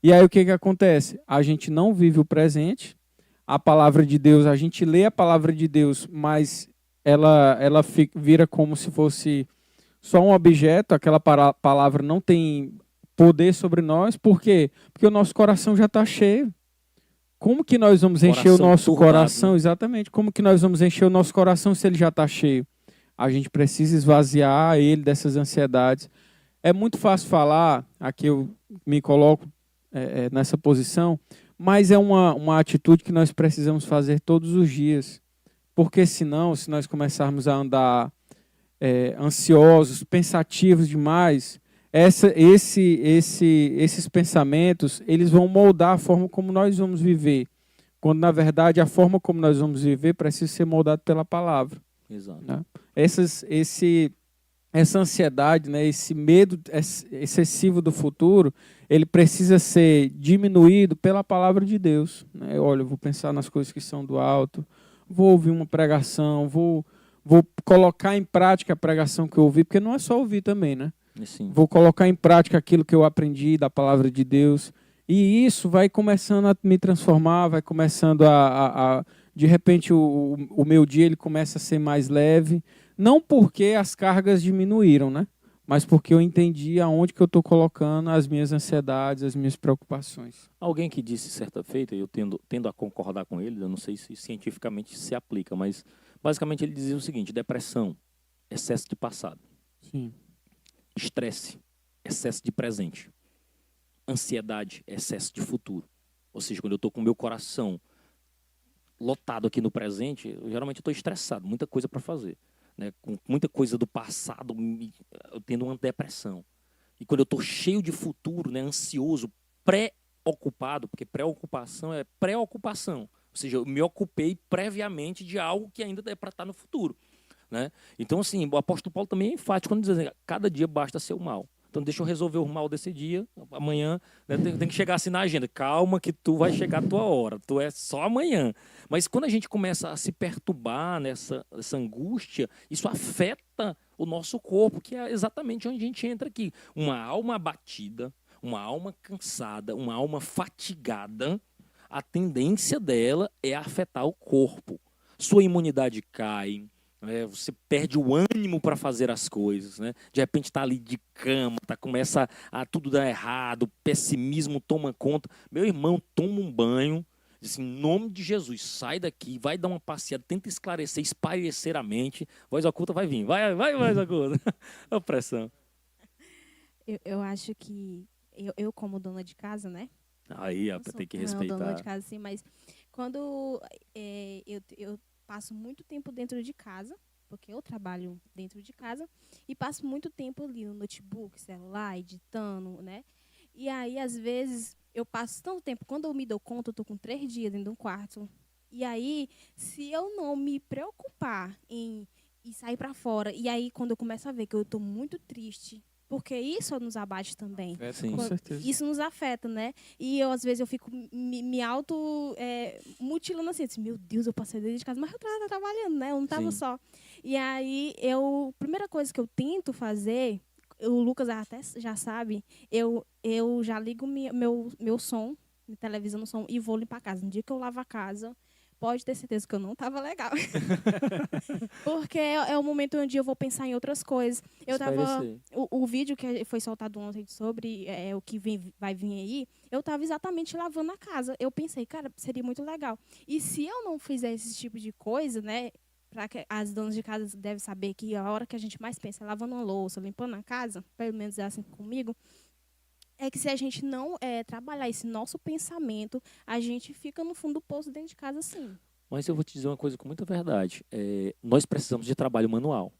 E aí o que acontece? A gente não vive o presente. A palavra de Deus, a gente lê a palavra de Deus, mas ela vira como se fosse só um objeto, aquela palavra não tem poder sobre nós. Por quê? Porque o nosso coração já está cheio. Como que nós vamos encher o nosso coração? Exatamente. Como que nós vamos encher o nosso coração se ele já está cheio? A gente precisa esvaziar ele dessas ansiedades. É muito fácil falar, aqui eu me coloco nessa posição, mas é uma atitude que nós precisamos fazer todos os dias. Porque senão, se nós começarmos a andar ansiosos, pensativos demais, esses pensamentos, eles vão moldar a forma como nós vamos viver. Quando, na verdade, a forma como nós vamos viver precisa ser moldada pela palavra. Exato. Né? Essa ansiedade, né, esse medo excessivo do futuro, ele precisa ser diminuído pela palavra de Deus. Né? Olha, eu vou pensar nas coisas que são do alto, vou ouvir uma pregação, vou colocar em prática a pregação que eu ouvi, porque não é só ouvir também, né? Sim. Vou colocar em prática aquilo que eu aprendi da palavra de Deus, e isso vai começando a me transformar, vai começando de repente o meu dia ele começa a ser mais leve, não porque as cargas diminuíram, né? Mas porque eu entendi aonde que eu estou colocando as minhas ansiedades, as minhas preocupações. Alguém que disse certa feita, eu tendo a concordar com ele, eu não sei se cientificamente se aplica, mas basicamente ele dizia o seguinte: depressão, excesso de passado. Sim. Estresse, excesso de presente. Ansiedade, excesso de futuro. Ou seja, quando eu estou com o meu coração lotado aqui no presente, geralmente eu estou estressado, muita coisa para fazer. Né? Com muita coisa do passado, eu tendo uma depressão. E quando eu estou cheio de futuro, né, ansioso, preocupado, porque preocupação é preocupação. Ou seja, eu me ocupei previamente de algo que ainda é para estar no futuro. Né? Então, assim, o apóstolo Paulo também é enfático quando diz assim, cada dia basta ser o mal. Então, deixa eu resolver o mal desse dia, amanhã, né, tem que chegar assim na agenda. Calma que tu vai chegar a tua hora, tu é só amanhã. Mas quando a gente começa a se perturbar nessa angústia, isso afeta o nosso corpo, que é exatamente onde a gente entra aqui. Uma alma abatida, uma alma cansada, uma alma fatigada, a tendência dela é afetar o corpo. Sua imunidade cai, você perde o ânimo para fazer as coisas, né? De repente está ali de cama, começa a tudo dar errado, o pessimismo toma conta. Meu irmão, toma um banho, diz assim, em nome de Jesus, sai daqui, vai dar uma passeada, tenta esclarecer, espairecer a mente, voz oculta vai vir, vai voz oculta. A pressão. Eu acho que, eu como dona de casa, né? Aí, tem que respeitar. Dona de casa, sim, mas quando eu passo muito tempo dentro de casa, porque eu trabalho dentro de casa, e passo muito tempo ali no notebook, celular, editando, né? E aí, às vezes, eu passo tanto tempo, quando eu me dou conta, eu estou com 3 dias dentro de um quarto. E aí, se eu não me preocupar em sair para fora, e aí, quando eu começo a ver que eu estou muito triste, porque isso nos abate também. Sim, com certeza. Isso nos afeta, né? E eu, às vezes, eu fico me mutilando assim, meu Deus, eu passei dentro de casa, mas eu estava trabalhando, né? Eu não estava só. E aí, a primeira coisa que eu tento fazer, o Lucas até já sabe, eu já ligo meu som, minha televisão no som, e vou limpar a casa. No dia que eu lavo a casa, pode ter certeza que eu não estava legal. Porque é o momento onde eu vou pensar em outras coisas. O vídeo que foi soltado ontem sobre o que vai vir aí, eu estava exatamente lavando a casa. Eu pensei, cara, seria muito legal. E se eu não fizer esse tipo de coisa, né? As donas de casa devem saber que a hora que a gente mais pensa é lavando uma louça, limpando a casa, pelo menos é assim comigo, é que se a gente não trabalhar esse nosso pensamento, a gente fica no fundo do poço dentro de casa, sim. Mas eu vou te dizer uma coisa com muita verdade. Nós precisamos de trabalho manual.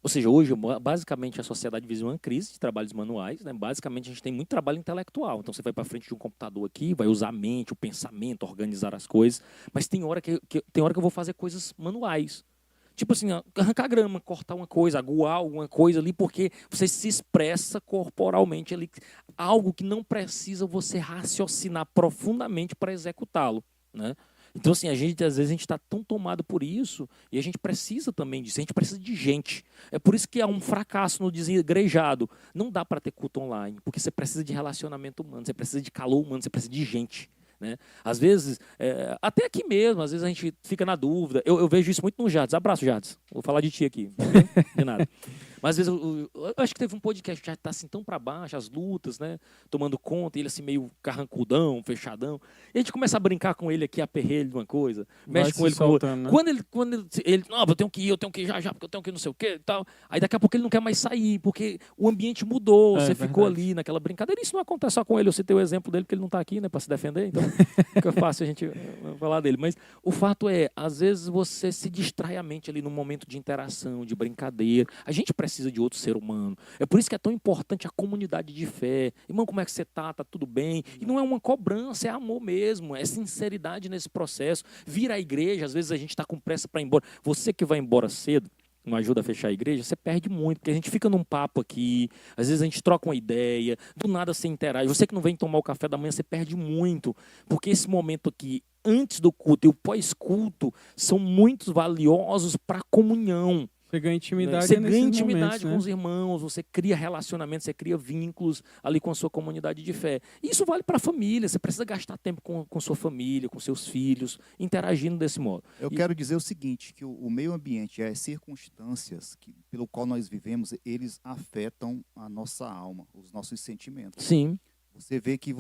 Ou seja, hoje, basicamente, a sociedade vive uma crise de trabalhos manuais. Né? Basicamente, a gente tem muito trabalho intelectual. Então, você vai para frente de um computador aqui, vai usar a mente, o pensamento, organizar as coisas. Mas tem hora que eu vou fazer coisas manuais. Tipo assim, arrancar grama, cortar uma coisa, aguar alguma coisa ali, porque você se expressa corporalmente ali. Algo que não precisa você raciocinar profundamente para executá-lo, né? Então, assim, às vezes a gente está tão tomado por isso e a gente precisa também disso, a gente precisa de gente. É por isso que há um fracasso no desigrejado. Não dá para ter culto online, porque você precisa de relacionamento humano, você precisa de calor humano, você precisa de gente. Né? Às vezes, até aqui mesmo, às vezes a gente fica na dúvida. Eu vejo isso muito no Jardes. Abraço, Jardes. Vou falar de ti aqui. De nada. Mas às vezes eu acho que teve um podcast que já está assim tão para baixo, as lutas, né? Tomando conta, ele assim meio carrancudão, fechadão. E a gente começa a brincar com ele aqui, aperreia ele de uma coisa, mexe com ele com outra. Né? Quando ele não, eu tenho que ir já, porque eu tenho que ir não sei o quê e tal. Aí daqui a pouco ele não quer mais sair, porque o ambiente mudou, você ficou ali naquela brincadeira. Isso não acontece só com ele, eu citei o exemplo dele, porque ele não está aqui, né, para se defender, então fica fácil a gente falar dele. Mas o fato é, às vezes você se distrai a mente ali num momento de interação, de brincadeira. A gente precisa de outro ser humano. É por isso que é tão importante a comunidade de fé. Irmão, como é que você tá? Tá tudo bem? E não é uma cobrança, é amor mesmo, é sinceridade nesse processo. Vir à igreja, às vezes a gente está com pressa para ir embora. Você que vai embora cedo, não ajuda a fechar a igreja, você perde muito, porque a gente fica num papo aqui, às vezes a gente troca uma ideia, do nada você interage. Você que não vem tomar o café da manhã, você perde muito, porque esse momento aqui, antes do culto e o pós-culto, são muito valiosos para a comunhão. Você ganha intimidade, você ganha intimidade momentos, com os irmãos, você cria relacionamentos, você cria vínculos ali com a sua comunidade de fé. E isso vale para a família, você precisa gastar tempo com sua família, com seus filhos, interagindo desse modo. Eu quero dizer o seguinte, que o meio ambiente, as circunstâncias pelo qual nós vivemos, eles afetam a nossa alma, os nossos sentimentos. Sim. Você vê que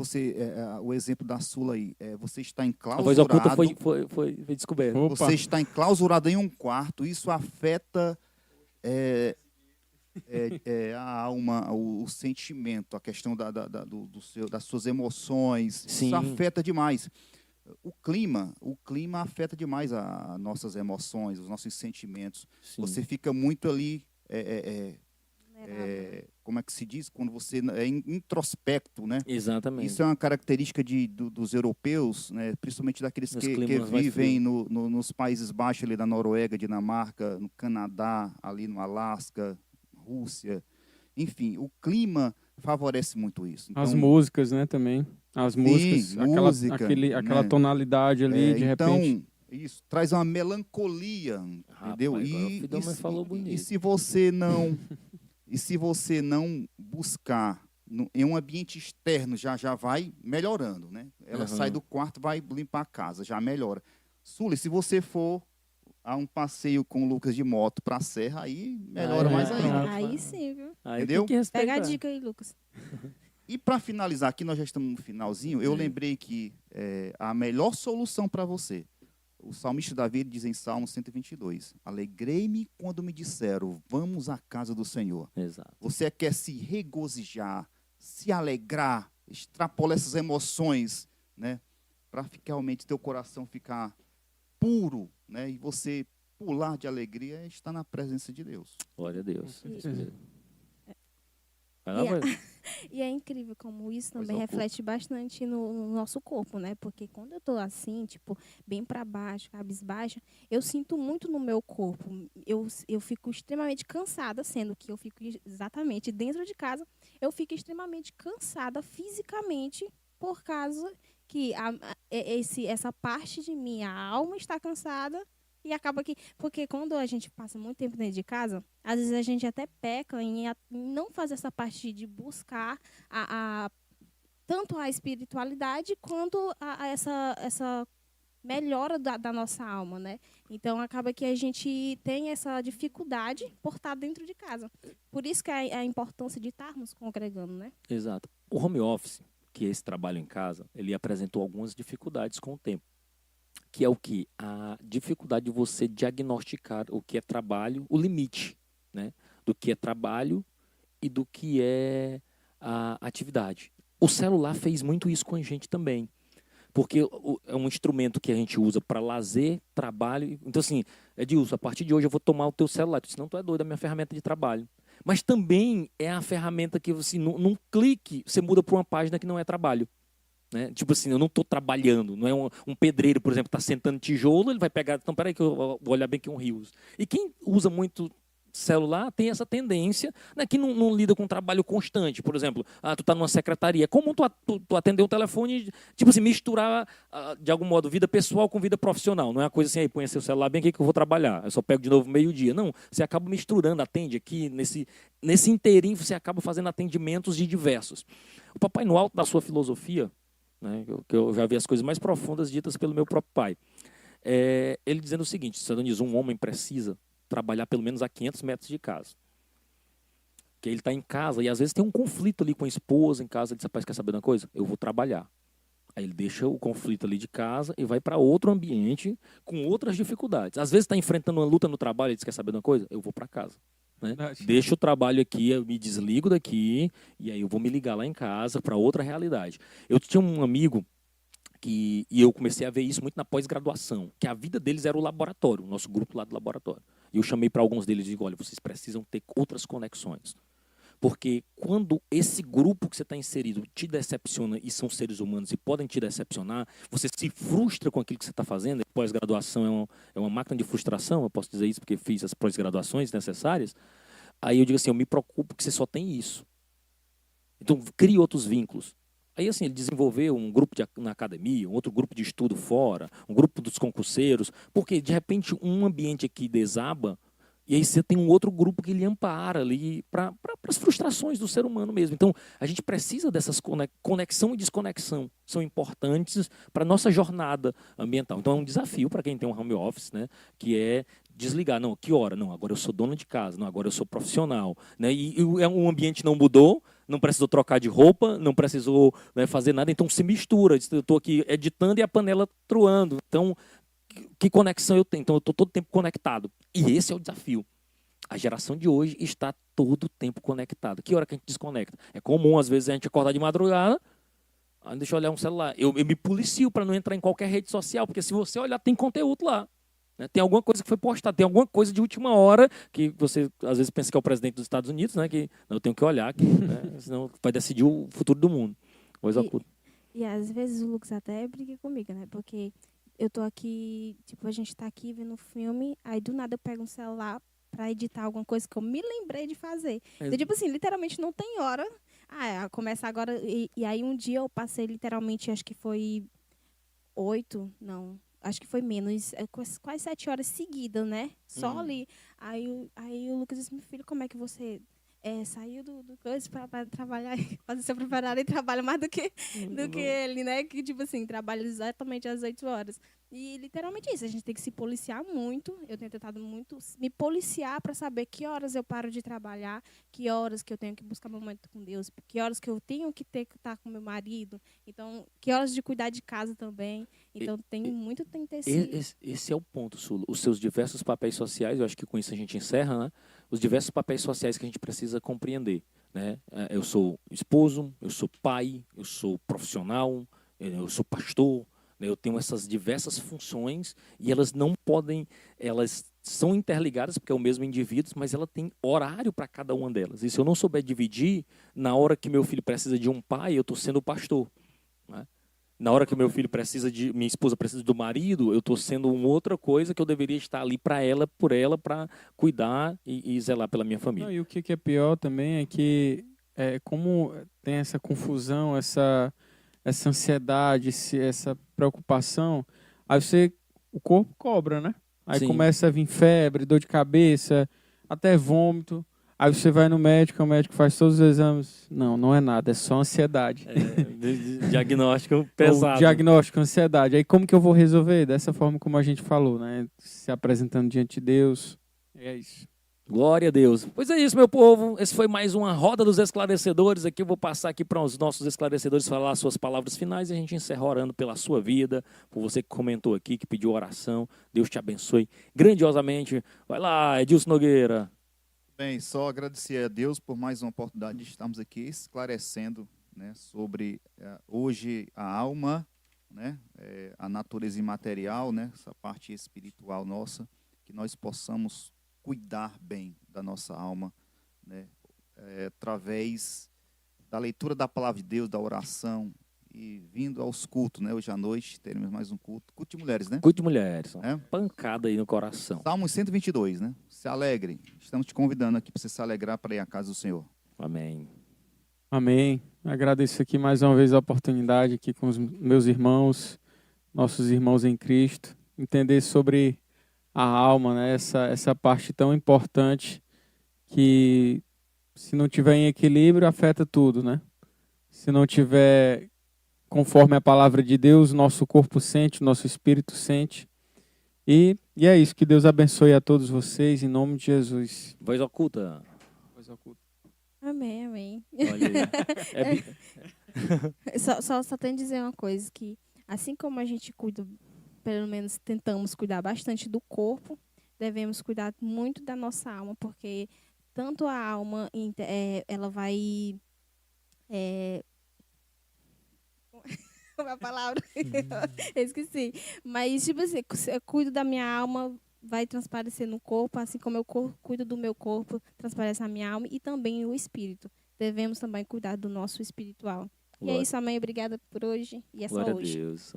o exemplo da Sula aí, você está enclausurado. A voz oculta foi descoberta. Você está enclausurado em um quarto, isso afeta a alma, o sentimento, a questão das suas emoções. Sim. Isso afeta demais. O clima afeta demais as nossas emoções, os nossos sentimentos. Sim. Você fica muito ali. Como é que se diz? Quando você é introspecto, né? Exatamente. Isso é uma característica dos europeus, né? Principalmente daqueles que vivem nos Países Baixos, ali da Noruega, Dinamarca, no Canadá, ali no Alasca, Rússia. Enfim, o clima favorece muito isso. Então, as músicas, né, também. As músicas, aquela tonalidade ali, de repente. Isso traz uma melancolia, entendeu? E se você não... E se você não buscar em um ambiente externo, já vai melhorando, né? Ela sai do quarto, vai limpar a casa, já melhora. Suli, se você for a um passeio com o Lucas de moto para a serra, aí melhora mais ainda. Aí sim, viu? Entendeu? Pega a dica aí, Lucas. E para finalizar aqui, nós já estamos no finalzinho, eu lembrei que a melhor solução para você, o salmista Davi diz em Salmo 122, alegrei-me quando me disseram, vamos à casa do Senhor. Exato. Você quer se regozijar, se alegrar, extrapolar essas emoções, né? Para realmente teu coração ficar puro, né? E você pular de alegria e estar na presença de Deus. Glória a Deus. E é incrível como isso também reflete bastante no nosso corpo, né? Porque quando eu tô assim, tipo, bem para baixo, cabisbaixa, eu sinto muito no meu corpo. Eu fico extremamente cansada, sendo que eu fico exatamente dentro de casa, eu fico extremamente cansada fisicamente por causa que essa parte de mim, a alma está cansada. E acaba que, porque quando a gente passa muito tempo dentro de casa, às vezes a gente até peca em não fazer essa parte de buscar tanto a espiritualidade quanto essa melhora da nossa alma, né? Então, acaba que a gente tem essa dificuldade por estar dentro de casa. Por isso que a importância de estarmos congregando, né? Exato. O home office, que é esse trabalho em casa, ele apresentou algumas dificuldades com o tempo. Que é o quê? A dificuldade de você diagnosticar o que é trabalho, o limite, né? Do que é trabalho e do que é a atividade. O celular fez muito isso com a gente também. Porque é um instrumento que a gente usa para lazer, trabalho. Então, assim, Edilson, a partir de hoje eu vou tomar o teu celular. Senão tu é doido, é a minha ferramenta de trabalho. Mas também é a ferramenta que, assim, num clique, você muda para uma página que não é trabalho. Né? Tipo assim, eu não estou trabalhando. Não é um pedreiro, por exemplo, está sentando tijolo, ele vai pegar... Então, peraí que eu vou olhar bem aqui um rios. E quem usa muito celular tem essa tendência, né, que não lida com um trabalho constante. Por exemplo, tu está numa secretaria. É comum tu atender o telefone, tipo assim, misturar, de algum modo, vida pessoal com vida profissional. Não é uma coisa assim, aí põe seu celular bem aqui que eu vou trabalhar. Eu só pego de novo meio-dia. Não, você acaba misturando, atende aqui, nesse inteirinho você acaba fazendo atendimentos de diversos. O Papai no alto da sua filosofia, né, que eu já vi as coisas mais profundas ditas pelo meu próprio pai, ele dizendo o seguinte: um homem precisa trabalhar pelo menos a 500 metros de casa. Porque ele está em casa e às vezes tem um conflito ali com a esposa em casa. Ele diz: rapaz, quer saber de uma coisa? Eu vou trabalhar. Aí ele deixa o conflito ali de casa e vai para outro ambiente com outras dificuldades. Às vezes está enfrentando uma luta no trabalho e diz: quer saber de uma coisa? Eu vou para casa. Né? Deixo o trabalho aqui, eu me desligo daqui e aí eu vou me ligar lá em casa para outra realidade. Eu tinha um amigo e eu comecei a ver isso muito na pós-graduação, que a vida deles era o laboratório, o nosso grupo lá do laboratório. E eu chamei para alguns deles e digo: olha, vocês precisam ter outras conexões. Porque quando esse grupo que você está inserido te decepciona, e são seres humanos e podem te decepcionar, você se frustra com aquilo que você está fazendo. Pós-graduação é uma máquina de frustração, eu posso dizer isso porque fiz as pós-graduações necessárias. Aí eu digo assim: eu me preocupo que você só tem isso. Então, crie outros vínculos. Aí, assim, ele desenvolveu um grupo na academia, um outro grupo de estudo fora, um grupo dos concurseiros, porque, de repente, um ambiente aqui desaba, e aí você tem um outro grupo que lhe ampara ali para as frustrações do ser humano mesmo. Então, a gente precisa dessas conexão e desconexão, são importantes para a nossa jornada ambiental. Então, é um desafio para quem tem um home office, né, que é desligar. Não, que hora? Não, agora eu sou dono de casa, não, agora eu sou profissional. Né, e o ambiente não mudou, não precisou trocar de roupa, não precisou, né, fazer nada, então se mistura. Eu estou aqui editando e a panela truando. Então, que conexão eu tenho? Então, eu estou todo o tempo conectado. E esse é o desafio. A geração de hoje está todo o tempo conectada. Que hora que a gente desconecta? É comum, às vezes, a gente acordar de madrugada, deixa eu olhar um celular. Eu me policio para não entrar em qualquer rede social, porque se você olhar, tem conteúdo lá. Né? Tem alguma coisa que foi postada, tem alguma coisa de última hora que você, às vezes, pensa que é o presidente dos Estados Unidos, né? Que eu tenho que olhar, né? Senão vai decidir o futuro do mundo. E às vezes o Lucas até briga comigo, né? Porque eu tô aqui, tipo, a gente tá aqui vendo um filme, aí do nada eu pego um celular para editar alguma coisa que eu me lembrei de fazer. Então, tipo assim, literalmente não tem hora. Começa agora. E aí um dia eu passei literalmente, acho que foi 8, não. Acho que foi menos, quase 7 horas seguidas, né? Só ali. Aí o Lucas disse: meu filho, como é que você saiu do coisa para trabalhar, fazer seu preparado e trabalha mais do que ele, né? Que, tipo assim, trabalha exatamente às 8 horas. E, literalmente, isso. A gente tem que se policiar muito. Eu tenho tentado muito me policiar para saber que horas eu paro de trabalhar, que horas que eu tenho que buscar momento com Deus, que horas que eu tenho que estar com meu marido. Então, que horas de cuidar de casa também. Então, tem que ter esse é o ponto, Sulo. Os seus diversos papéis sociais, eu acho que com isso a gente encerra, né? Os diversos papéis sociais que a gente precisa compreender. Né? Eu sou esposo, eu sou pai, eu sou profissional, eu sou pastor. Eu tenho essas diversas funções e elas não podem, elas são interligadas porque é o mesmo indivíduo, mas ela tem horário para cada uma delas. E se eu não souber dividir, na hora que meu filho precisa de um pai, eu estou sendo o pastor. Né? Na hora que meu filho minha esposa precisa do marido, eu estou sendo uma outra coisa que eu deveria estar ali para ela, para cuidar e zelar pela minha família. Não, e o que é pior também é que como tem essa confusão, essa ansiedade, essa preocupação, aí o corpo cobra, né? Aí Sim. começa a vir febre, dor de cabeça, até vômito. Aí você vai no médico, o médico faz todos os exames. Não, não é nada, é só ansiedade. Diagnóstico pesado. Diagnóstico, ansiedade. Aí como que eu vou resolver? Dessa forma como a gente falou, né? Se apresentando diante de Deus. É isso. Glória a Deus. Pois é isso, meu povo. Esse foi mais uma Roda dos Esclarecedores. Aqui eu vou passar aqui para os nossos esclarecedores falar as suas palavras finais e a gente encerra orando pela sua vida, por você que comentou aqui, que pediu oração. Deus te abençoe grandiosamente. Vai lá, Edilson Nogueira. Bem, só agradecer a Deus por mais uma oportunidade de estarmos aqui esclarecendo, né, sobre hoje a alma, né, a natureza imaterial, né, essa parte espiritual nossa, que nós possamos cuidar bem da nossa alma, né, através da leitura da palavra de Deus, da oração e vindo aos cultos, né? Hoje à noite teremos mais um culto de mulheres, né? Culto de mulheres, pancada aí no coração. Salmo 122, né? Se alegre. Estamos te convidando aqui para você se alegrar para ir à casa do Senhor. Amém. Amém. Agradeço aqui mais uma vez a oportunidade aqui com os meus irmãos, nossos irmãos em Cristo, entender sobre a alma, né? Essa parte tão importante que, se não tiver em equilíbrio, afeta tudo, né? Se não tiver conforme a palavra de Deus, nosso corpo sente, nosso espírito sente. E é isso, que Deus abençoe a todos vocês, em nome de Jesus. Voz oculta. Voz oculta. Amém, amém. Olha aí. Só tenho que dizer uma coisa, que assim como a gente cuida, pelo menos tentamos cuidar bastante do corpo, devemos cuidar muito da nossa alma, porque tanto a alma, ela vai... Como é a palavra? Eu esqueci. Mas, tipo assim, se eu cuido da minha alma, vai transparecer no corpo, assim como eu cuido do meu corpo, transparece na minha alma e também o espírito. Devemos também cuidar do nosso espiritual. Glória. E é isso, amém. Obrigada por hoje. E é Glória só hoje. A Deus.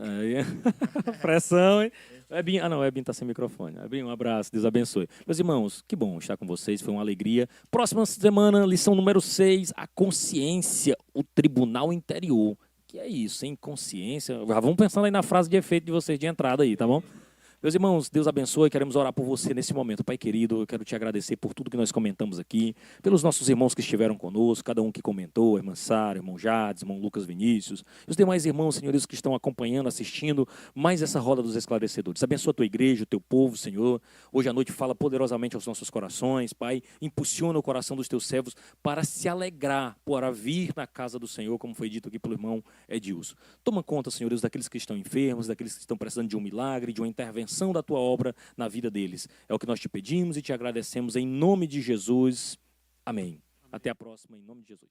Pressão, hein? Ebinho, o Ebinho está sem microfone. Ebinho, um abraço, Deus abençoe. Meus irmãos, que bom estar com vocês, foi uma alegria. Próxima semana, lição número 6, a consciência, o tribunal interior. Que é isso, hein? Consciência. Já vamos pensando aí na frase de efeito de vocês de entrada aí, tá bom? Meus irmãos, Deus abençoe, queremos orar por você nesse momento. Pai querido, eu quero te agradecer por tudo que nós comentamos aqui, pelos nossos irmãos que estiveram conosco, cada um que comentou, irmã Sara, irmão Jades, irmão Lucas Vinícius, e os demais irmãos, senhores, que estão acompanhando, assistindo mais essa Roda dos Esclarecedores. Abençoa a tua igreja, o teu povo, Senhor. Hoje à noite fala poderosamente aos nossos corações, Pai. Impulsiona o coração dos teus servos para se alegrar, para vir na casa do Senhor, como foi dito aqui pelo irmão Edilson. Toma conta, senhores, daqueles que estão enfermos, daqueles que estão precisando de um milagre, de uma intervenção da tua obra na vida deles. É o que nós te pedimos e te agradecemos em nome de Jesus. Amém. Até a próxima, em nome de Jesus.